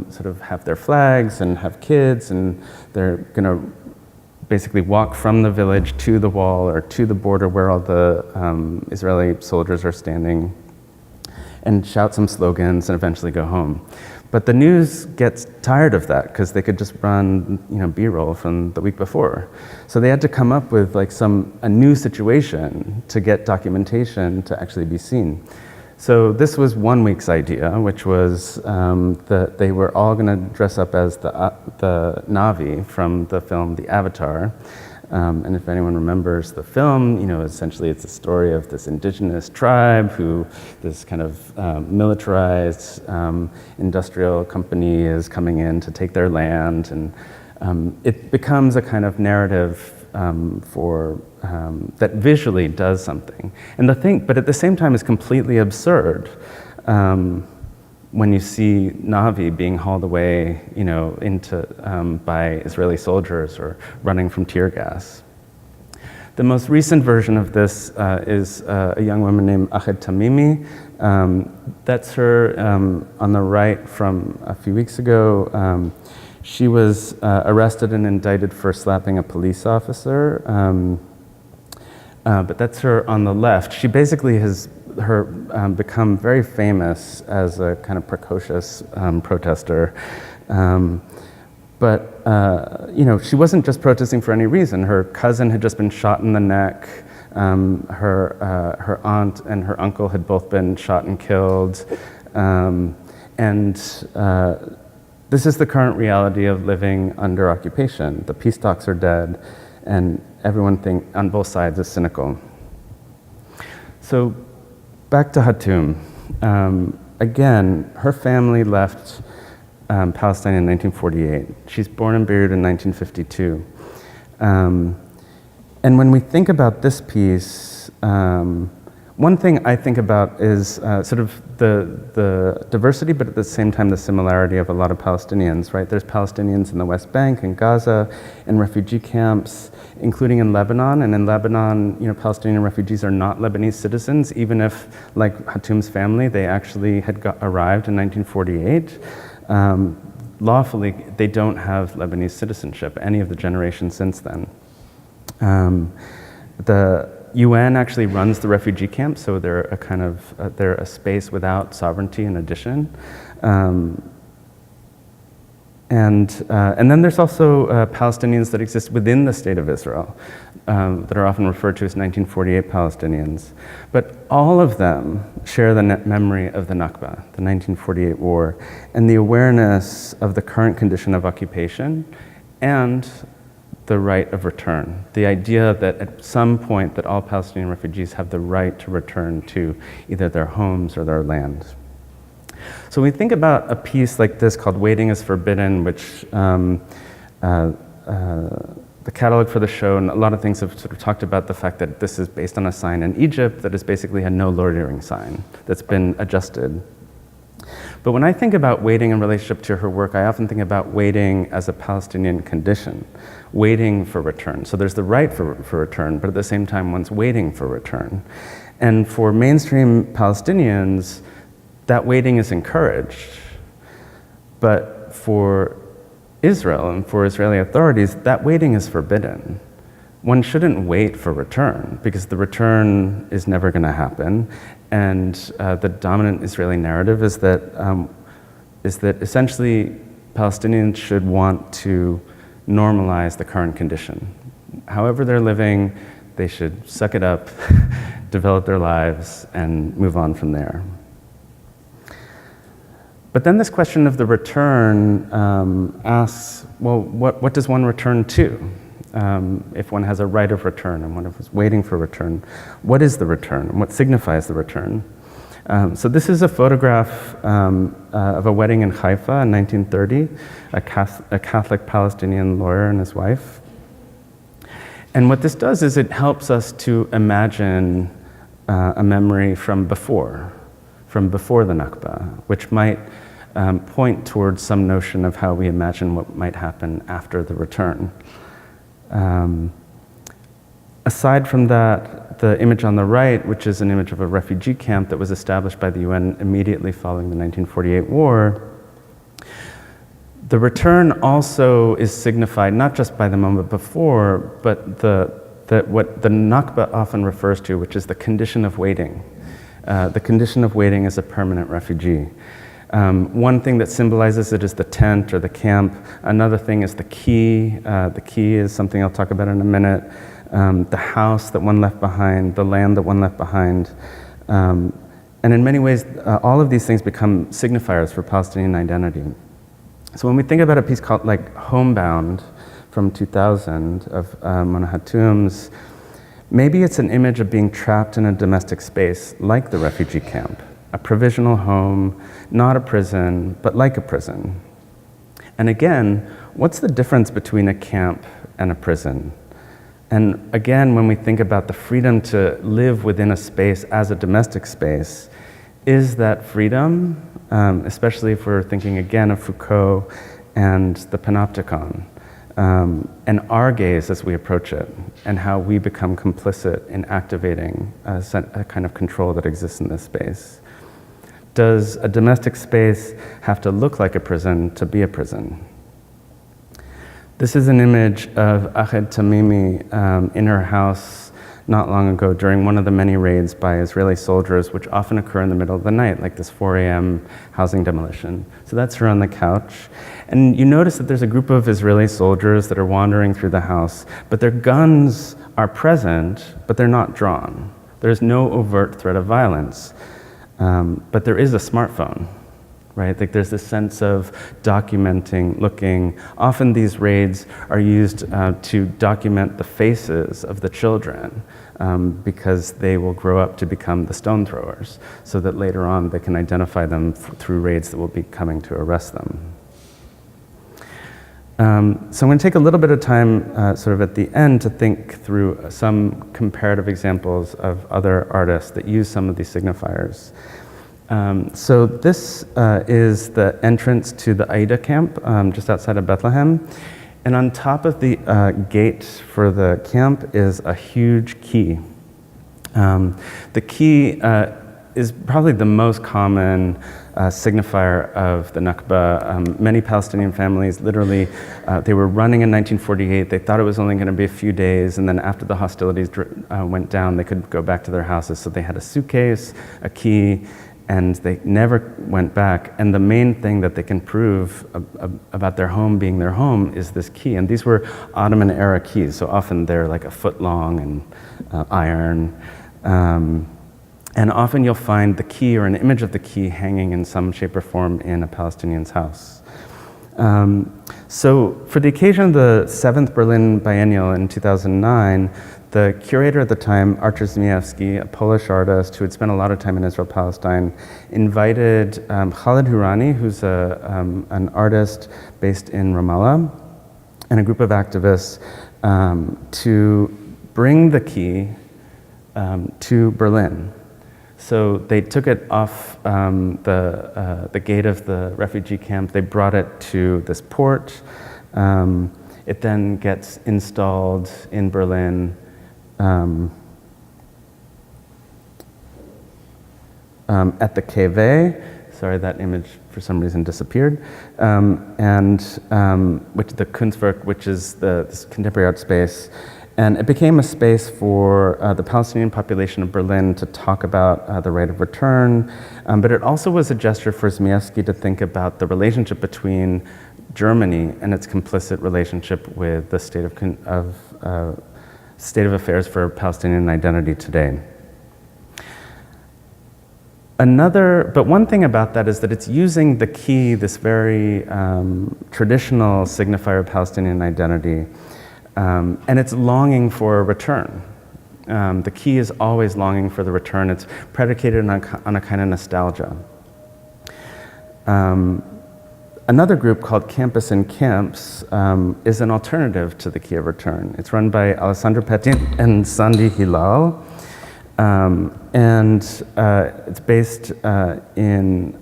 sort of have their flags and have kids, and they're going to basically walk from the village to the wall or to the border where all the Israeli soldiers are standing, and shout some slogans and eventually go home. But the news gets tired of that because they could just run, B-roll from the week before. So they had to come up with like a new situation to get documentation to actually be seen. So this was 1 week's idea, which was that they were all going to dress up as the Navi from the film The Avatar. And if anyone remembers the film, essentially it's a story of this indigenous tribe who this kind of militarized industrial company is coming in to take their land, and it becomes a kind of narrative that visually does something. And but at the same time is completely absurd. when you see Navi being hauled away, into by Israeli soldiers or running from tear gas. The most recent version of this is a young woman named Ahed Tamimi. That's her on the right from a few weeks ago. She was arrested and indicted for slapping a police officer, but that's her on the left. She basically has become very famous as a kind of precocious protester. But she wasn't just protesting for any reason. Her cousin had just been shot in the neck. Her aunt and her uncle had both been shot and killed. This is the current reality of living under occupation. The peace talks are dead, and everyone on both sides is cynical. So back to Hatoum. Again, her family left Palestine in 1948. She's born and buried in 1952. And when we think about this piece, one thing I think about is sort of the diversity, but at the same time the similarity of a lot of Palestinians, right? There's Palestinians in the West Bank, in Gaza, in refugee camps, including in Lebanon. And in Lebanon, Palestinian refugees are not Lebanese citizens, even if, like Hatoum's family, they actually had arrived in 1948. Lawfully, they don't have Lebanese citizenship, any of the generations since then. The UN actually runs the refugee camps, so they're they're a space without sovereignty in addition. And then there's also Palestinians that exist within the state of Israel that are often referred to as 1948 Palestinians. But all of them share the memory of the Nakba, the 1948 war, and the awareness of the current condition of occupation and the right of return. The idea that at some point that all Palestinian refugees have the right to return to either their homes or their land. So when we think about a piece like this called Waiting is Forbidden, which the catalog for the show and a lot of things have sort of talked about the fact that this is based on a sign in Egypt that is basically a no loitering sign that's been adjusted. But when I think about waiting in relationship to her work, I often think about waiting as a Palestinian condition, waiting for return. So there's the right for return, but at the same time, one's waiting for return. And for mainstream Palestinians, that waiting is encouraged. But for Israel and for Israeli authorities, that waiting is forbidden. One shouldn't wait for return because the return is never going to happen. And the dominant Israeli narrative is that essentially Palestinians should want to normalize the current condition. However they're living, they should suck it up, develop their lives, and move on from there. But then this question of the return asks, well, what does one return to? If one has a right of return and one is waiting for return, what is the return and what signifies the return? So this is a photograph of a wedding in Haifa in 1930, a Catholic Palestinian lawyer and his wife. And what this does is it helps us to imagine a memory from before the Nakba, which might point towards some notion of how we imagine what might happen after the return. Aside from that, the image on the right, which is an image of a refugee camp that was established by the UN immediately following the 1948 war, the return also is signified not just by the moment before, but what the Nakba often refers to, which is the condition of waiting. The condition of waiting as a permanent refugee. One thing that symbolizes it is the tent or the camp. Another thing is the key. The key is something I'll talk about in a minute. The house that one left behind, the land that one left behind. And in many ways, all of these things become signifiers for Palestinian identity. So when we think about a piece called like Homebound from 2000 of Mona Hatoum's, maybe it's an image of being trapped in a domestic space like the refugee camp. A provisional home, not a prison, but like a prison. And again, what's the difference between a camp and a prison? And again, when we think about the freedom to live within a space as a domestic space, is that freedom, especially if we're thinking again of Foucault and the panopticon, and our gaze as we approach it, and how we become complicit in activating a kind of control that exists in this space. Does a domestic space have to look like a prison to be a prison? This is an image of Ahed Tamimi in her house not long ago during one of the many raids by Israeli soldiers, which often occur in the middle of the night, like this 4 a.m. housing demolition. So that's her on the couch. And you notice that there's a group of Israeli soldiers that are wandering through the house, but their guns are present, but they're not drawn. There's no overt threat of violence, but there is a smartphone. Right? Like there's this sense of documenting, looking. Often these raids are used to document the faces of the children because they will grow up to become the stone throwers, so that later on they can identify them through raids that will be coming to arrest them. So I'm going to take a little bit of time sort of at the end to think through some comparative examples of other artists that use some of these signifiers. So this is the entrance to the Aida camp just outside of Bethlehem. And on top of the gate for the camp is a huge key. The key is probably the most common signifier of the Nakba. Many Palestinian families, literally, they were running in 1948. They thought it was only going to be a few days, and then after the hostilities went down, they could go back to their houses. So they had a suitcase, a key, and they never went back. And the main thing that they can prove about their home being their home is this key. And these were Ottoman era keys, so often they're like a foot long and iron. And often you'll find the key or an image of the key hanging in some shape or form in a Palestinian's house. So for the occasion of the 7th Berlin Biennial in 2009, the curator at the time, Artur Zmijewski, a Polish artist who had spent a lot of time in Israel-Palestine, invited Khaled Hourani, who's an artist based in Ramallah, and a group of activists to bring the key to Berlin. So they took it off the gate of the refugee camp. They brought it to this port. It then gets installed in Berlin at the KV. Sorry, that image for some reason disappeared. Which the Kunstwerk, which is this contemporary art space. And it became a space for the Palestinian population of Berlin to talk about the right of return, but it also was a gesture for Zmijewski to think about the relationship between Germany and its complicit relationship with the state of affairs for Palestinian identity today. But one thing about that is that it's using the key, this very traditional signifier of Palestinian identity, and it's longing for a return. The key is always longing for the return. It's predicated on a kind of nostalgia. Another group called Campus in Camps is an alternative to the Key of Return. It's run by Alessandro Petin and Sandy Hilal. It's based in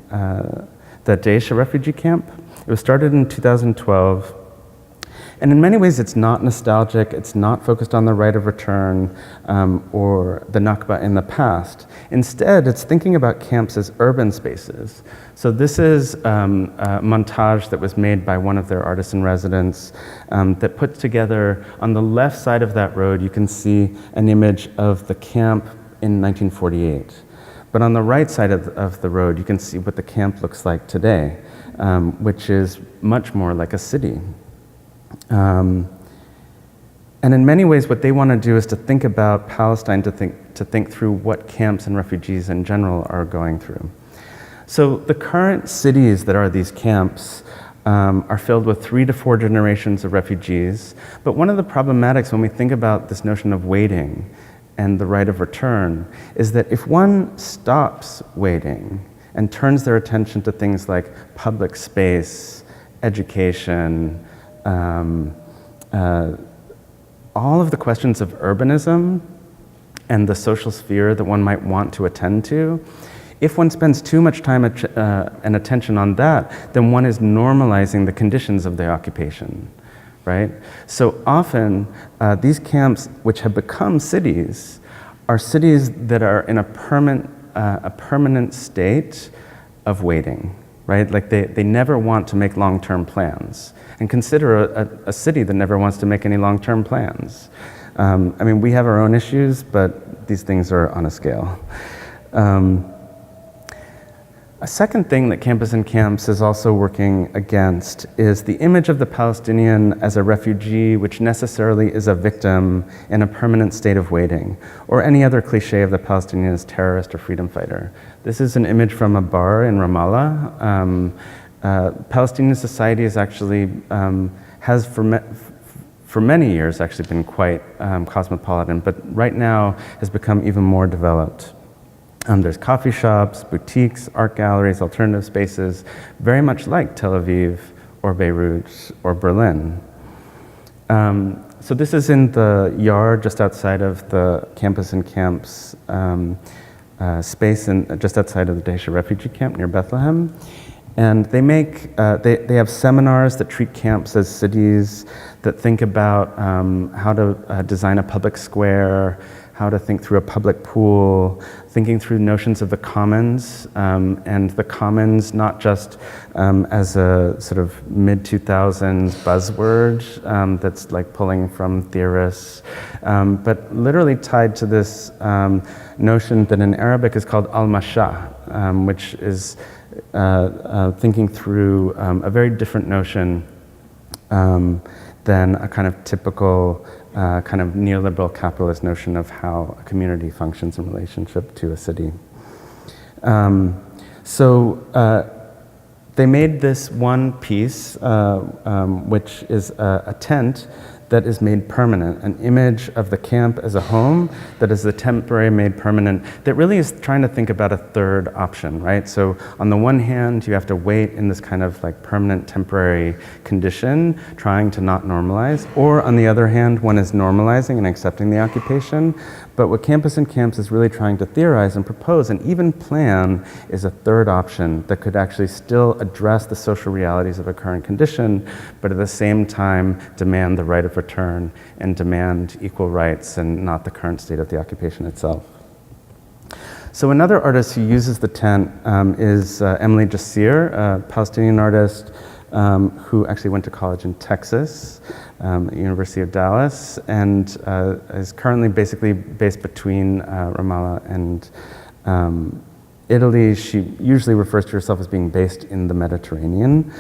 the Daisha refugee camp. It was started in 2012. And in many ways, it's not nostalgic, it's not focused on the right of return or the Nakba in the past. Instead, it's thinking about camps as urban spaces. So this is a montage that was made by one of their artists in residence that puts together, on the left side of that road, you can see an image of the camp in 1948. But on the right side of the road, you can see what the camp looks like today, which is much more like a city. And in many ways, what they want to do is to think about Palestine, to think through what camps and refugees in general are going through. So the current cities that are these camps are filled with 3 to 4 generations of refugees. But one of the problematics when we think about this notion of waiting and the right of return is that if one stops waiting and turns their attention to things like public space, education, all of the questions of urbanism and the social sphere that one might want to attend to, If one spends too much time and attention on that, then one is normalizing the conditions of the occupation, right? So often, these camps, which have become cities, are cities that are in a permanent state of waiting, right? Like they never want to make long-term plans. And consider a city that never wants to make any long-term plans. I mean, we have our own issues, but these things are on a scale. A second thing that Campus and Camps is also working against is the image of the Palestinian as a refugee, which necessarily is a victim in a permanent state of waiting, or any other cliche of the Palestinian as terrorist or freedom fighter. This is an image from a bar in Ramallah. Palestinian society is actually, has for many years actually been quite cosmopolitan, but right now has become even more developed. There's coffee shops, boutiques, art galleries, alternative spaces, very much like Tel Aviv or Beirut or Berlin. So this is in the yard just outside of the Campus and Camps space, just outside of the Daisha refugee camp near Bethlehem. And they they have seminars that treat camps as cities, that think about how to design a public square, how to think through a public pool, thinking through notions of the commons, and the commons not just as a sort of mid-2000s buzzword that's like pulling from theorists, but literally tied to this notion that in Arabic is called al-masha, which is thinking through a very different notion than a kind of typical kind of neoliberal capitalist notion of how a community functions in relationship to a city. They made this one piece, which is a tent that is made permanent, an image of the camp as a home that is the temporary made permanent, that really is trying to think about a third option, right? So on the one hand, you have to wait in this kind of like permanent temporary condition, trying to not normalize, or on the other hand, one is normalizing and accepting the occupation. But what Campus and Camps is really trying to theorize and propose and even plan is a third option that could actually still address the social realities of a current condition, but at the same time demand the right of return and demand equal rights and not the current state of the occupation itself. So another artist who uses the tent is Emily Jasir, a Palestinian artist who actually went to college in Texas, at University of Dallas, and is currently basically based between Ramallah and Italy. She usually refers to herself as being based in the Mediterranean.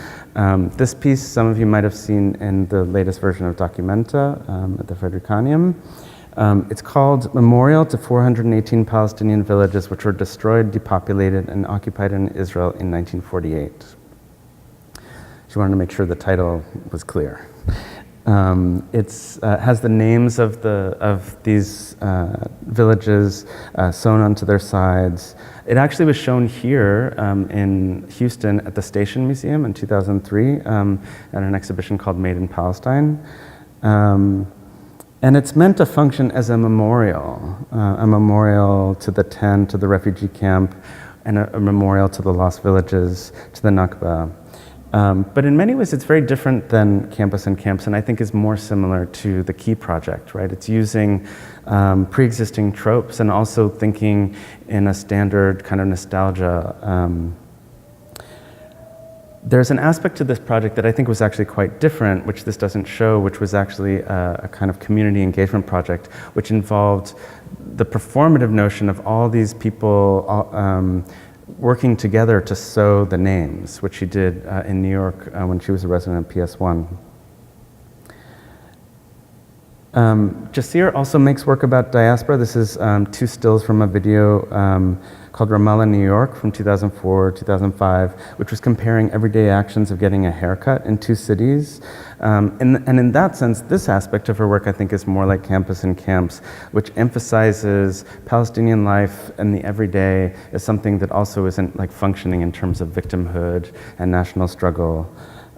This piece, some of you might have seen in the latest version of Documenta at the Fredericaneum. It's called Memorial to 418 Palestinian Villages which were destroyed, depopulated, and occupied in Israel in 1948. She wanted to make sure the title was clear. It has the names of these villages sewn onto their sides. It actually was shown here in Houston at the Station Museum in 2003 at an exhibition called Made in Palestine. And it's meant to function as a memorial to the tent, to the refugee camp, and a memorial to the lost villages, to the Nakba. But in many ways, it's very different than Campus and Camps, and I think is more similar to the Key Project, right? It's using pre-existing tropes and also thinking in a standard kind of nostalgia. There's an aspect to this project that I think was actually quite different, which this doesn't show, which was actually a kind of community engagement project, which involved the performative notion of all these people working together to sew the names, which she did in New York when she was a resident of PS1. Jasir also makes work about diaspora. This is two stills from a video called Ramallah, New York from 2004-2005, which was comparing everyday actions of getting a haircut in two cities. And in that sense, this aspect of her work, I think, is more like Campus and Camps, which emphasizes Palestinian life and the everyday as something that also isn't like functioning in terms of victimhood and national struggle.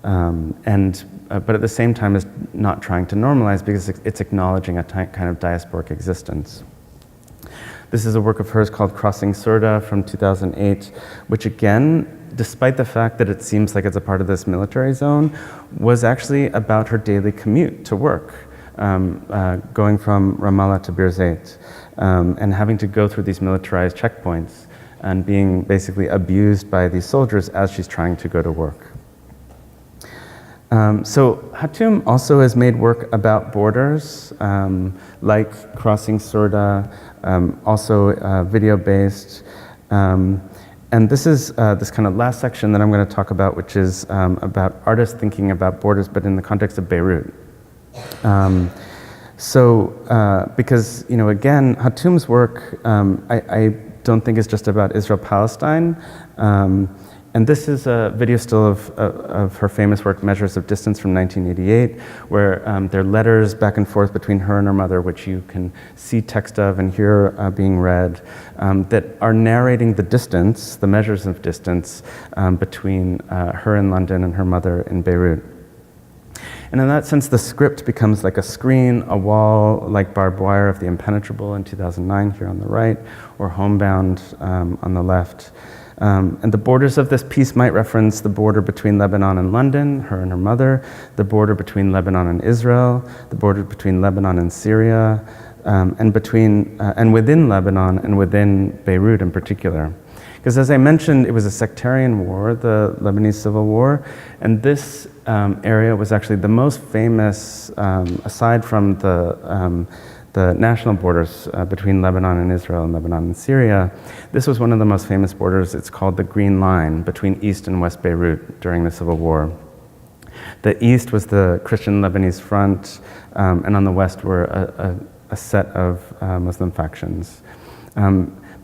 But at the same time is not trying to normalize because it's acknowledging a kind of diasporic existence. This is a work of hers called Crossing Sora from 2008, which again, despite the fact that it seems like it's a part of this military zone, was actually about her daily commute to work, going from Ramallah to Birzeit, and having to go through these militarized checkpoints and being basically abused by these soldiers as she's trying to go to work. So Hatoum also has made work about borders, like Crossing Sora, also video-based. And this is this kind of last section that I'm going to talk about, which is about artists thinking about borders, but in the context of Beirut. Because, again, Hatoum's work, I don't think is just about Israel-Palestine. And this is a video still of her famous work, Measures of Distance from 1988, where there are letters back and forth between her and her mother, which you can see text of and hear being read, that are narrating the distance, the measures of distance between her in London and her mother in Beirut. And in that sense, the script becomes like a screen, a wall, like Barbed Wire of the Impenetrable in 2009 here on the right, or Homebound on the left. And the borders of this piece might reference the border between Lebanon and London, her and her mother, the border between Lebanon and Israel, the border between Lebanon and Syria, and within Lebanon and within Beirut in particular. Because as I mentioned, it was a sectarian war, the Lebanese Civil War, and this area was actually the most famous, aside from the national borders between Lebanon and Israel and Lebanon and Syria. This was one of the most famous borders. It's called the Green Line between East and West Beirut during the Civil War. The east was the Christian Lebanese front, and on the west were a set of Muslim factions.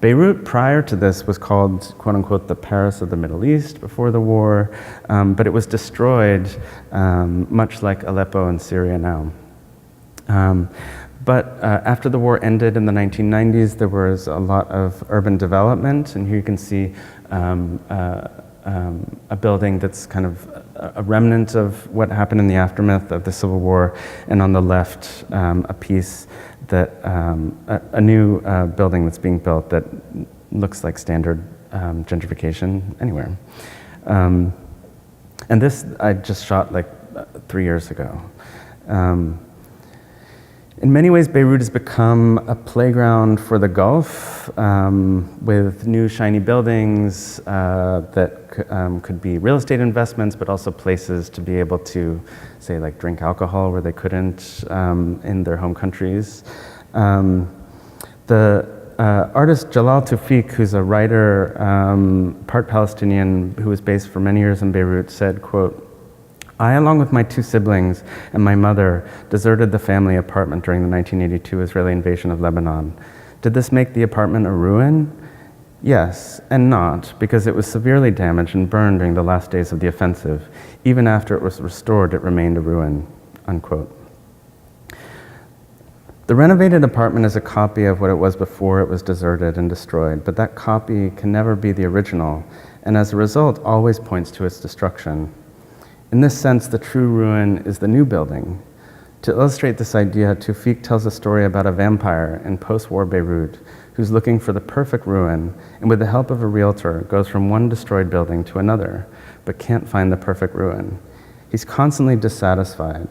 Beirut prior to this was called, quote unquote, the Paris of the Middle East before the war, but it was destroyed, much like Aleppo in Syria now. But after the war ended in the 1990s, there was a lot of urban development, and here you can see a building that's kind of a remnant of what happened in the aftermath of the Civil War, and on the left, a piece that, a new building that's being built that looks like standard gentrification anywhere. And this I just shot like 3 years ago. In many ways, Beirut has become a playground for the Gulf, with new shiny buildings that could be real estate investments, but also places to be able to, say, like drink alcohol where they couldn't in their home countries. The artist Jalal Tawfiq, who's a writer, part Palestinian, who was based for many years in Beirut, said, quote, "I, along with my 2 siblings and my mother, deserted the family apartment during the 1982 Israeli invasion of Lebanon. Did this make the apartment a ruin? Yes, and not, because it was severely damaged and burned during the last days of the offensive. Even after it was restored, it remained a ruin," unquote. The renovated apartment is a copy of what it was before it was deserted and destroyed, but that copy can never be the original, and as a result, always points to its destruction. In this sense, the true ruin is the new building. To illustrate this idea, Tawfiq tells a story about a vampire in post-war Beirut who's looking for the perfect ruin, and with the help of a realtor, goes from one destroyed building to another, but can't find the perfect ruin. He's constantly dissatisfied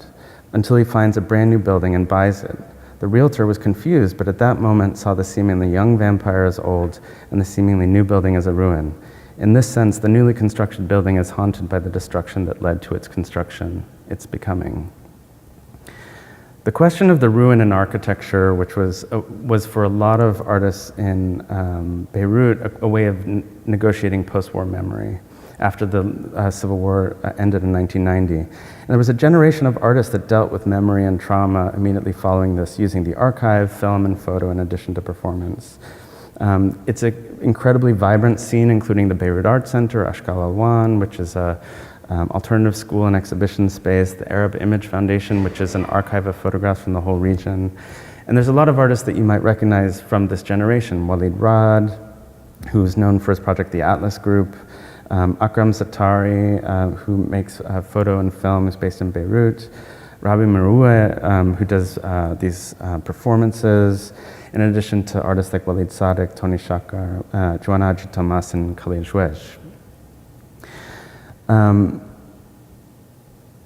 until he finds a brand new building and buys it. The realtor was confused, but at that moment saw the seemingly young vampire as old and the seemingly new building as a ruin. In this sense, the newly constructed building is haunted by the destruction that led to its construction, its becoming. The question of the ruin in architecture, which was for a lot of artists in Beirut a way of negotiating post-war memory after the Civil War ended in 1990. And there was a generation of artists that dealt with memory and trauma immediately following this, using the archive, film, and photo in addition to performance. It's an incredibly vibrant scene, including the Beirut Art Center, Ashkal Alwan, which is a alternative school and exhibition space, the Arab Image Foundation, which is an archive of photographs from the whole region. And there's a lot of artists that you might recognize from this generation. Walid Rad, who's known for his project, the Atlas Group, Akram Zattari, who makes photo and film, is based in Beirut, Rabi Maroua, who does these performances, in addition to artists like Walid Sadek, Tony Shakar, Joanna Haji Thomas, and Khalil Jouej.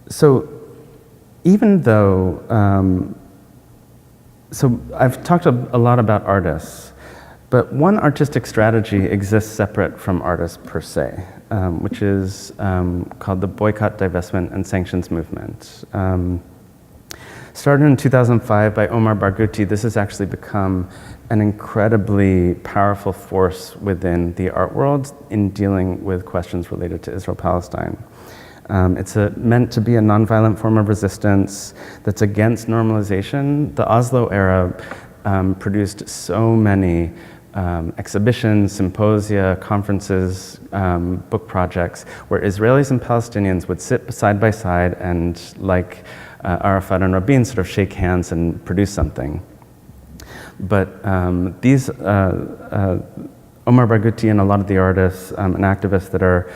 So even though, so I've talked a lot about artists, but one artistic strategy exists separate from artists per se, which is called the boycott, divestment, and sanctions movement. Started in 2005 by Omar Barghouti, this has actually become an incredibly powerful force within the art world in dealing with questions related to Israel-Palestine. It's meant to be a nonviolent form of resistance that's against normalization. The Oslo era produced so many exhibitions, symposia, conferences, book projects, where Israelis and Palestinians would sit side by side and, like Arafat and Rabin, sort of shake hands and produce something. But these Omar Barghouti and a lot of the artists and activists that are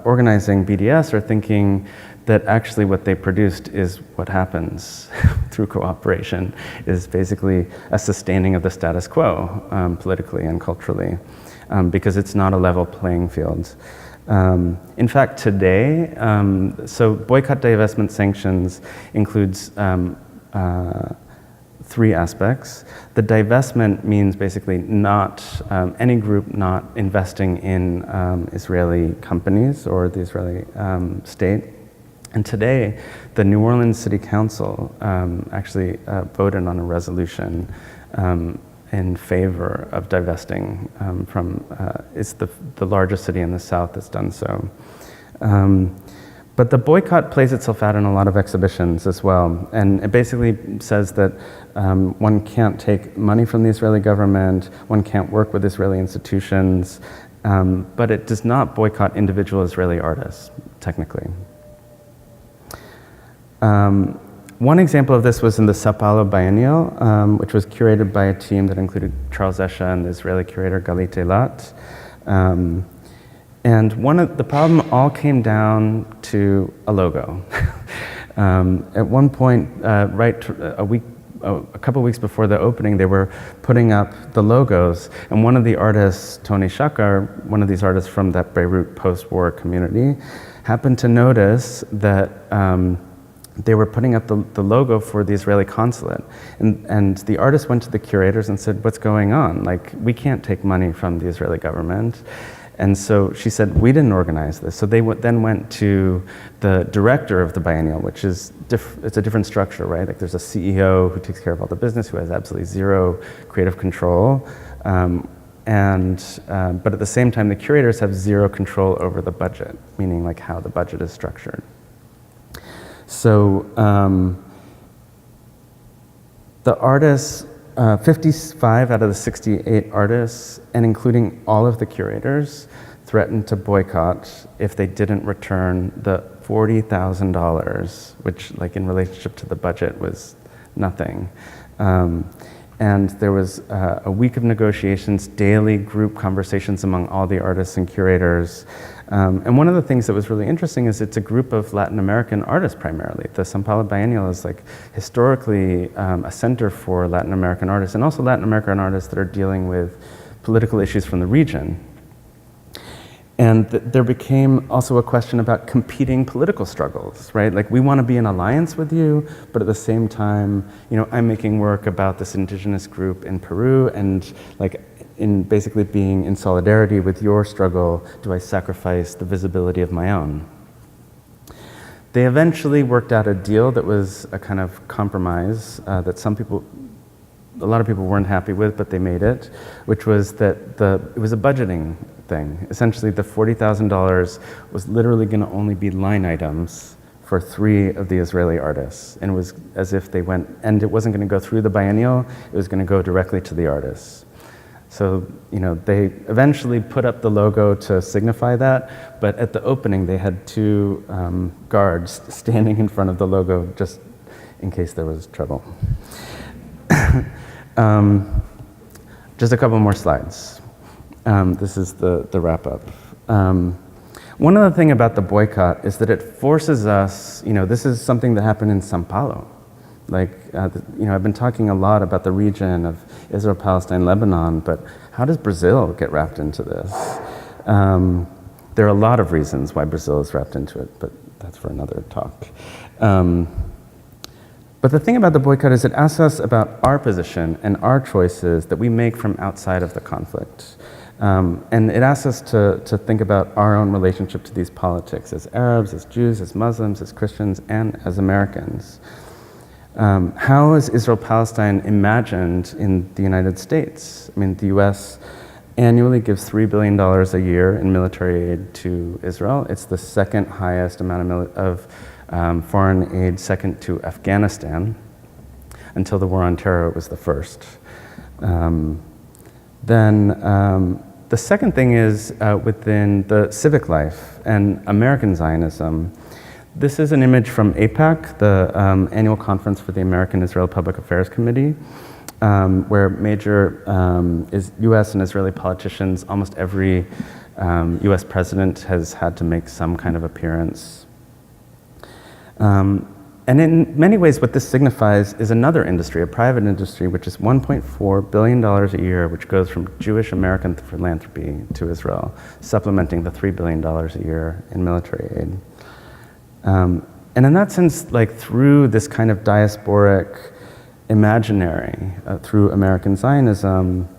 organizing BDS are thinking that actually what they produced is what happens through cooperation, is basically a sustaining of the status quo politically and culturally, because it's not a level playing field. In fact, today, so boycott, divestment, sanctions includes three aspects. The divestment means basically not any group not investing in Israeli companies or the Israeli state. And today, the New Orleans City Council actually voted on a resolution in favor of divesting from, it's the largest city in the South that's done so. But the boycott plays itself out in a lot of exhibitions as well. And it basically says that one can't take money from the Israeli government, one can't work with Israeli institutions, but it does not boycott individual Israeli artists, technically. One example of this was in the Sao Paulo Biennial, which was curated by a team that included Charles Escher and the Israeli curator Galit Eilat. And the problem all came down to a logo. At one point, a couple weeks before the opening, they were putting up the logos, and one of the artists, Tony Shakar, one of these artists from that Beirut post-war community, happened to notice that they were putting up the logo for the Israeli consulate. And the artist went to the curators and said, "What's going on? Like, we can't take money from the Israeli government." And so she said, "We didn't organize this." So they then went to the director of the biennial, which is it's a different structure, right? Like, there's a CEO who takes care of all the business, who has absolutely zero creative control. But at the same time, the curators have zero control over the budget, meaning like how the budget is structured. So the artists, 55 out of the 68 artists, and including all of the curators, threatened to boycott if they didn't return the $40,000, which, like, in relationship to the budget was nothing. And there was a week of negotiations, daily group conversations among all the artists and curators. And one of the things that was really interesting is it's a group of Latin American artists primarily. The Sao Paulo Biennial is, like, historically a center for Latin American artists, and also Latin American artists that are dealing with political issues from the region. And there became also a question about competing political struggles, right? Like, we want to be in alliance with you, but at the same time, you know, I'm making work about this indigenous group in Peru, and, like, in basically being in solidarity with your struggle, do I sacrifice the visibility of my own? They eventually worked out a deal that was a kind of compromise that a lot of people weren't happy with, but they made it, which was that it was a budgeting thing. Essentially, the $40,000 was literally going to only be line items for 3 of the Israeli artists. And it was as if they went, and it wasn't going to go through the biennial, it was going to go directly to the artists. So, you know, they eventually put up the logo to signify that, but at the opening they had 2 guards standing in front of the logo just in case there was trouble. Just a couple more slides. This is the wrap-up. One other thing about the boycott is that it forces us, you know, this is something that happened in Sao Paulo. Like, you know, I've been talking a lot about the region of Israel, Palestine, Lebanon, but how does Brazil get wrapped into this? There are a lot of reasons why Brazil is wrapped into it, but that's for another talk. But the thing about the boycott is it asks us about our position and our choices that we make from outside of the conflict. And it asks us to think about our own relationship to these politics as Arabs, as Jews, as Muslims, as Christians, and as Americans. How is Israel-Palestine imagined in the United States? I mean, the US annually gives $3 billion a year in military aid to Israel. It's the second highest amount of foreign aid, second to Afghanistan. Until the war on terror, it was the first. Then the second thing is within the civic life and American Zionism. This is an image from AIPAC, the annual conference for the American Israel Public Affairs Committee, where major US and Israeli politicians, almost every US president has had to make some kind of appearance. And in many ways, what this signifies is another industry, a private industry, which is $1.4 billion a year, which goes from Jewish American philanthropy to Israel, supplementing the $3 billion a year in military aid. And in that sense, like through this kind of diasporic imaginary, through American Zionism,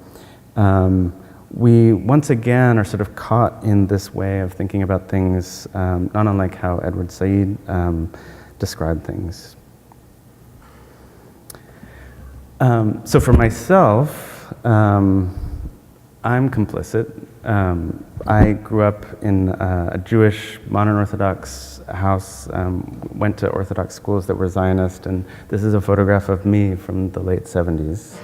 we once again are sort of caught in this way of thinking about things, not unlike how Edward Said describe things. So for myself, I'm complicit. I grew up in a Jewish modern Orthodox house, went to Orthodox schools that were Zionist, and this is a photograph of me from the late 70s.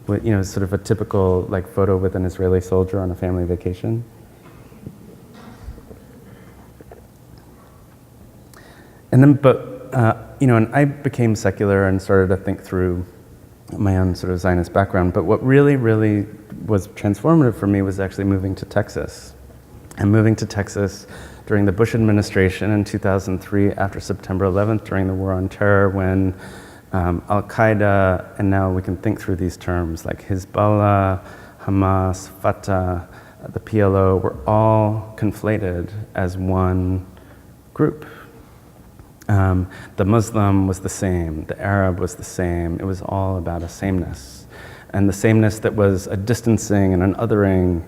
With, sort of a typical like photo with an Israeli soldier on a family vacation. And then, and I became secular and started to think through my own sort of Zionist background. But what really, really was transformative for me was actually moving to Texas. And moving to Texas during the Bush administration in 2003, after September 11th, during the war on terror, when Al-Qaeda, and now we can think through these terms like Hezbollah, Hamas, Fatah, the PLO, were all conflated as one group. The Muslim was the same, the Arab was the same, it was all about a sameness. And the sameness that was a distancing and an othering.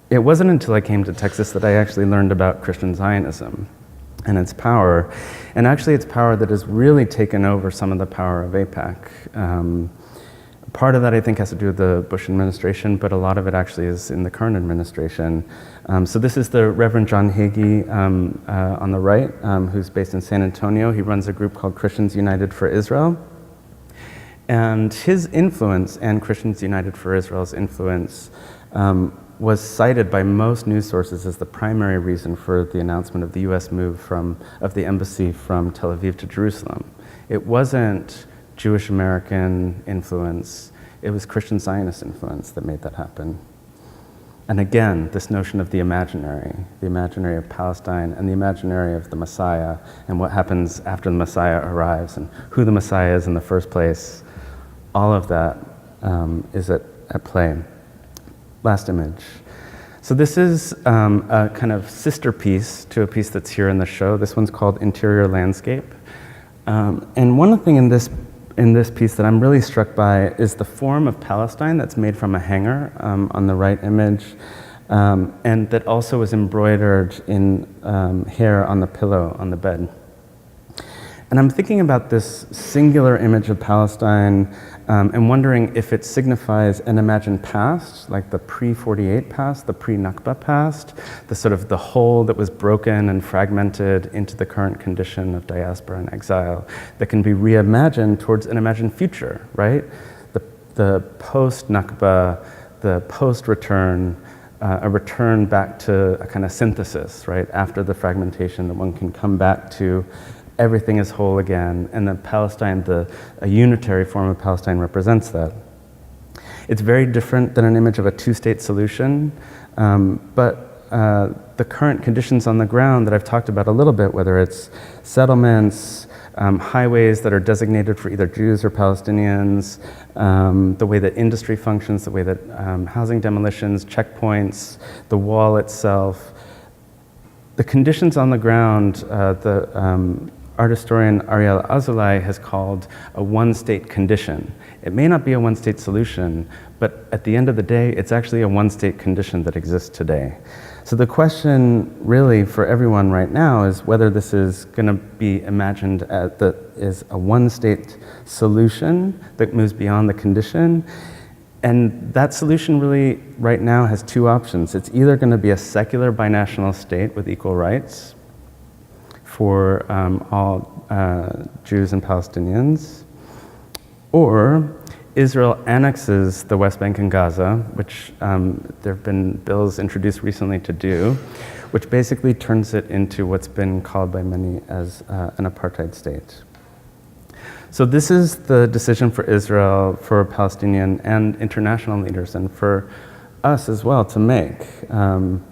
It wasn't until I came to Texas that I actually learned about Christian Zionism and its power. And actually its power that has really taken over some of the power of AIPAC. Part of that, I think, has to do with the Bush administration, but a lot of it actually is in the current administration. So this is the Reverend John Hagee on the right, who's based in San Antonio. He runs a group called Christians United for Israel. And his influence, and Christians United for Israel's influence, was cited by most news sources as the primary reason for the announcement of the US move of the embassy from Tel Aviv to Jerusalem. It wasn't Jewish American influence, it was Christian Zionist influence that made that happen. And again, this notion of the imaginary of Palestine and the imaginary of the Messiah and what happens after the Messiah arrives and who the Messiah is in the first place, all of that is at play. Last image. So this is a kind of sister piece to a piece that's here in the show. This one's called Interior Landscape. And one thing in this piece that I'm really struck by is the form of Palestine that's made from a hanger on the right image, and that also is embroidered in hair on the pillow on the bed. And I'm thinking about this singular image of Palestine and wondering if it signifies an imagined past, like the pre-48 past, the pre-Nakba past, the sort of the whole that was broken and fragmented into the current condition of diaspora and exile that can be reimagined towards an imagined future, right? The post-Nakba, the post-return, a return back to a kind of synthesis, right? After the fragmentation, that one can come back to everything is whole again, and then Palestine, a unitary form of Palestine represents that. It's very different than an image of a two-state solution, but the current conditions on the ground that I've talked about a little bit, whether it's settlements, highways that are designated for either Jews or Palestinians, the way that industry functions, the way that housing demolitions, checkpoints, the wall itself. The conditions on the ground, the art historian Ariel Azulay has called a one-state condition. It may not be a one-state solution, but at the end of the day, it's actually a one-state condition that exists today. So the question really for everyone right now is whether this is going to be imagined as a one-state solution that moves beyond the condition. And that solution really right now has two options. It's either going to be a secular binational state with equal rights for all Jews and Palestinians, or Israel annexes the West Bank and Gaza, which there have been bills introduced recently to do, which basically turns it into what's been called by many as an apartheid state. So this is the decision for Israel, for Palestinian and international leaders, and for us as well to make. One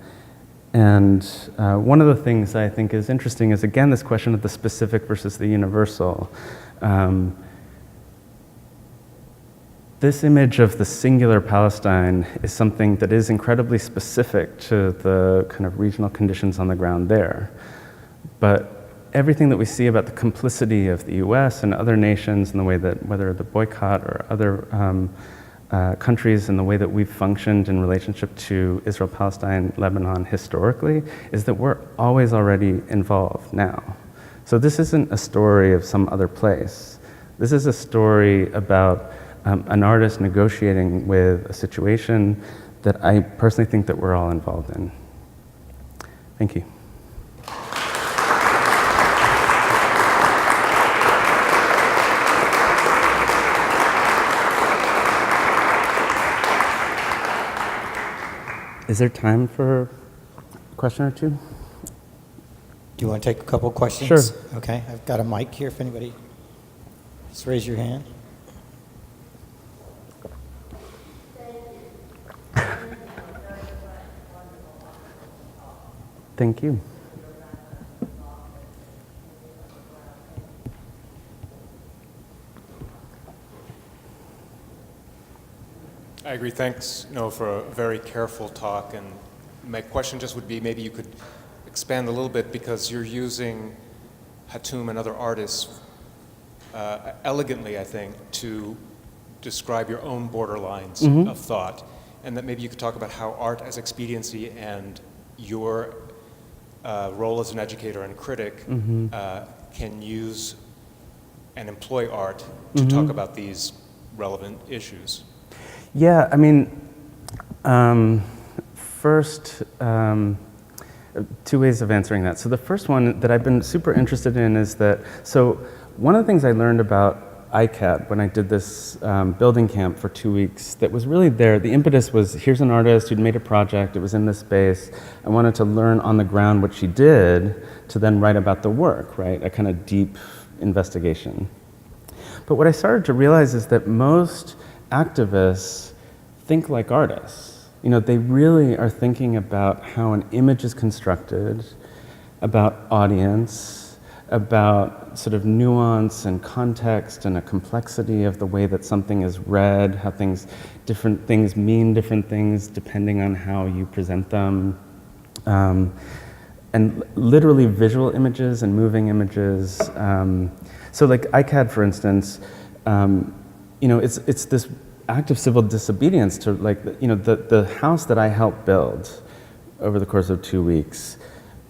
of the things I think is interesting is, again, this question of the specific versus the universal. This image of the singular Palestine is something that is incredibly specific to the kind of regional conditions on the ground there. But everything that we see about the complicity of the US and other nations and the way that, whether the boycott or other countries and the way that we've functioned in relationship to Israel, Palestine, Lebanon historically, is that we're always already involved now. So this isn't a story of some other place. This is a story about an artist negotiating with a situation that I personally think that we're all involved in. Thank you. Is there time for a question or two? Do you want to take a couple questions? Sure. Okay, I've got a mic here if anybody, just raise your hand. Thank you. I agree. Thanks, Noah, for a very careful talk. And my question just would be, maybe you could expand a little bit, because you're using Hatoum and other artists elegantly, I think, to describe your own borderlines of thought. And that maybe you could talk about how art as expediency and your role as an educator and critic can use and employ art to talk about these relevant issues. Yeah, I mean, first, two ways of answering that. So the first one that I've been super interested in is that, so one of the things I learned about ICAD when I did this building camp for 2 weeks that was really there, the impetus was, here's an artist who'd made a project, it was in this space, I wanted to learn on the ground what she did to then write about the work, right? A kind of deep investigation. But what I started to realize is that most activists think like artists. You know, they really are thinking about how an image is constructed, about audience, about sort of nuance and context and a complexity of the way that something is read, how different things mean different things depending on how you present them. And literally visual images and moving images. So like ICAD, for instance, you know, it's this act of civil disobedience to, like, you know, the house that I helped build over the course of 2 weeks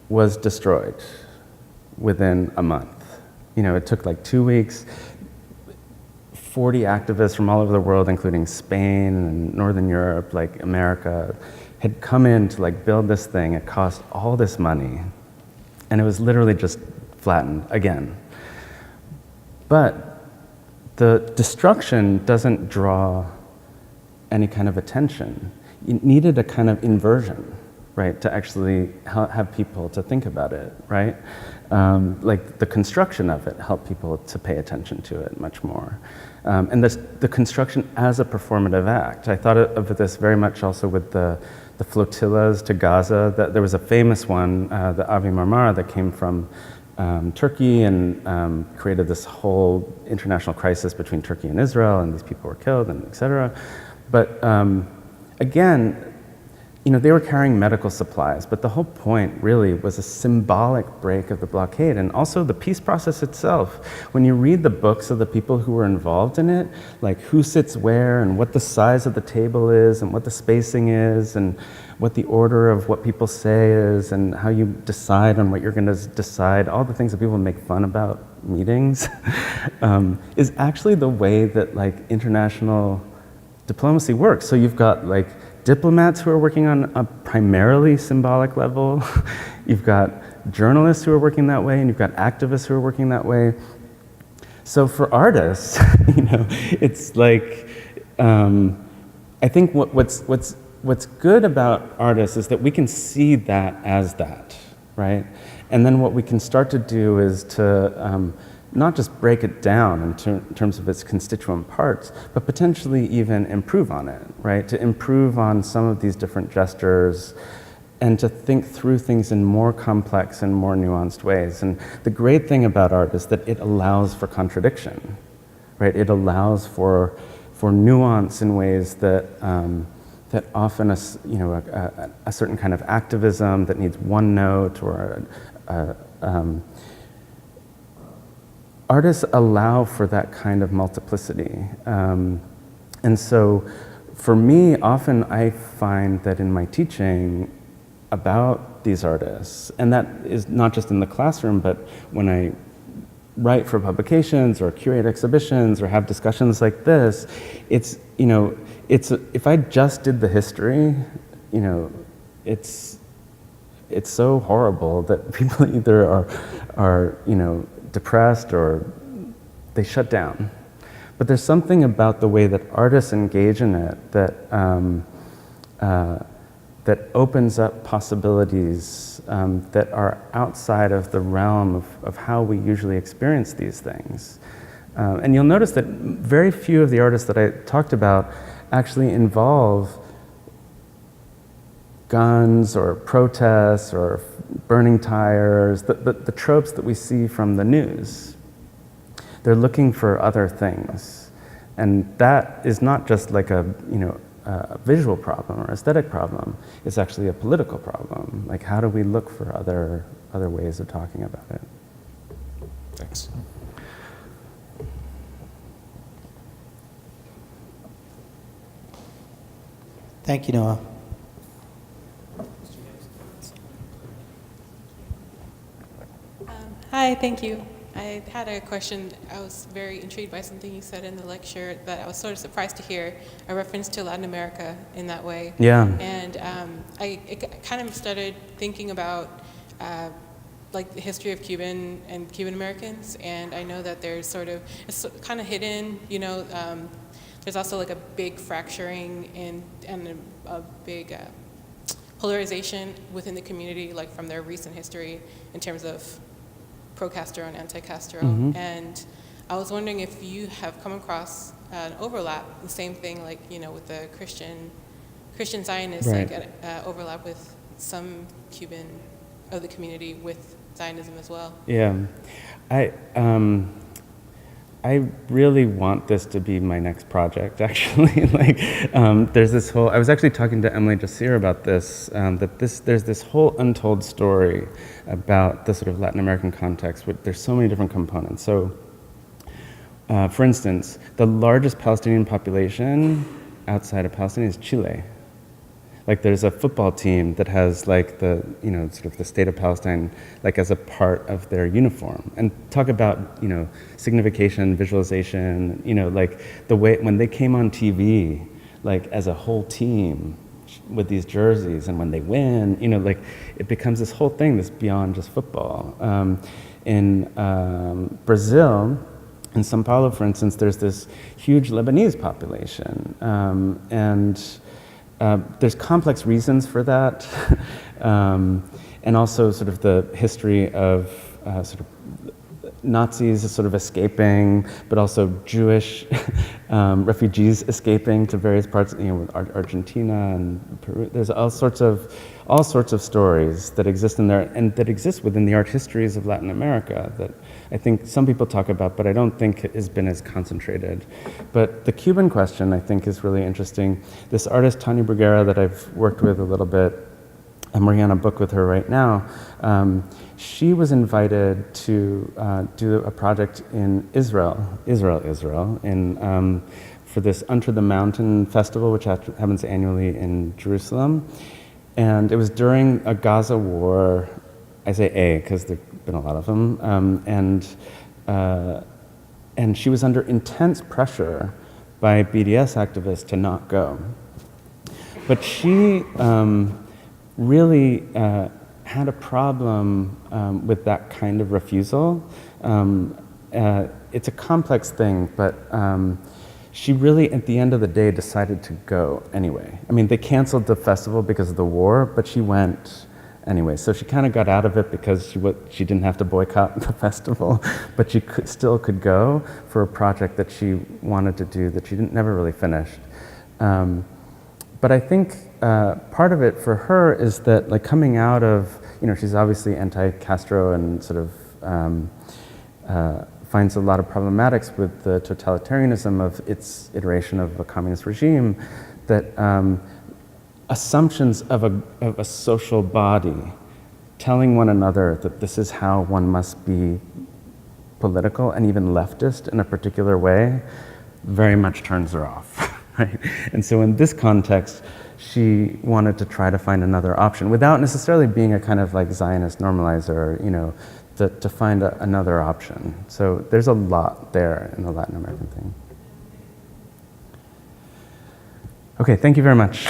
was destroyed within a month. You know, it took like 2 weeks. 40 activists from all over the world, including Spain and Northern Europe, like America, had come in to like build this thing. It cost all this money, and it was literally just flattened again. But the destruction doesn't draw any kind of attention. You needed a kind of inversion, right, to actually have people to think about it, right? Like the construction of it helped people to pay attention to it much more. And the construction as a performative act. I thought of this very much also with the the flotillas to Gaza. There was a famous one, the Avi Marmara, that came from Turkey and created this whole international crisis between Turkey and Israel, and these people were killed, and et cetera. But again, they were carrying medical supplies, but the whole point really was a symbolic break of the blockade, and also the peace process itself. When you read the books of the people who were involved in it, like who sits where and what the size of the table is and what the spacing is and what the order of what people say is and how you decide on what you're going to decide, all the things that people make fun about meetings, is actually the way that international diplomacy works. So you've got diplomats who are working on a primarily symbolic level. You've got journalists who are working that way, and you've got activists who are working that way. So for artists, it's I think what's good about artists is that we can see that as that, right? And then what we can start to do is to not just break it down in terms of its constituent parts, but potentially even improve on it, right? To improve on some of these different gestures and to think through things in more complex and more nuanced ways. And the great thing about art is that it allows for contradiction, right? It allows for nuance in ways that that often a certain kind of activism that needs one note or artists allow for that kind of multiplicity. And so for me, often I find that in my teaching about these artists, and that is not just in the classroom, but when I write for publications or curate exhibitions or have discussions like this, it's if I just did the history, it's so horrible that people either are depressed or they shut down. But there's something about the way that artists engage in it that opens up possibilities that are outside of the realm of how we usually experience these things. And you'll notice that very few of the artists that I talked about actually involve guns or protests or burning tires, the tropes that we see from the news. They're looking for other things. And that is not just like a visual problem or aesthetic problem. It's actually a political problem. Like, how do we look for other ways of talking about it? Thanks. Thank you, Noah. Hi, thank you. I had a question. I was very intrigued by something you said in the lecture that I was sort of surprised to hear, a reference to Latin America in that way. Yeah. And I kind of started thinking about the history of Cuban Americans, and I know that there's it's kind of hidden, there's also a big fracturing and a big polarization within the community, from their recent history in terms of pro-Castro and anti-Castro. Mm-hmm. And I was wondering if you have come across an overlap, the same thing with the Christian Zionists, right. Overlap with some Cuban of the community with Zionism as well. Yeah, I really want this to be my next project, actually. There's this whole, I was actually talking to Emily Jasir about this, there's this whole untold story about the sort of Latin American context. There's so many different components. So, for instance, the largest Palestinian population outside of Palestine is Chile. There's a football team that has the sort of the state of Palestine as a part of their uniform. And talk about signification, visualization, the way when they came on TV as a whole team with these jerseys, and when they win, it becomes this whole thing that's beyond just football. In Brazil, in São Paulo, for instance, there's this huge Lebanese population, and there's complex reasons for that, and also sort of the history of sort of Nazis sort of escaping, but also Jewish refugees escaping to various parts, Argentina and Peru. There's all sorts of stories that exist in there and that exist within the art histories of Latin America that I think some people talk about, but I don't think has been as concentrated. But the Cuban question, I think, is really interesting. This artist, Tania Bruguera, that I've worked with a little bit, I'm working on a book with her right now. She was invited to do a project in Israel, for this Under the Mountain festival, which happens annually in Jerusalem. And it was during a Gaza war. I say a because there've been a lot of them. And she was under intense pressure by BDS activists to not go. But she really had a problem with that kind of refusal. It's a complex thing, but she really, at the end of the day, decided to go anyway. I mean, they canceled the festival because of the war, but she went anyway. So she kind of got out of it because she didn't have to boycott the festival, but she still could go for a project that she wanted to do that she never really finished. But I think part of it for her is that, like, coming out of, she's obviously anti-Castro and sort of finds a lot of problematics with the totalitarianism of its iteration of a communist regime, that assumptions of a social body telling one another that this is how one must be political and even leftist in a particular way very much turns her off. Right? And so in this context, she wanted to try to find another option without necessarily being a kind of like Zionist normalizer, to find another option. So there's a lot there in the Latin American thing. Okay, thank you very much.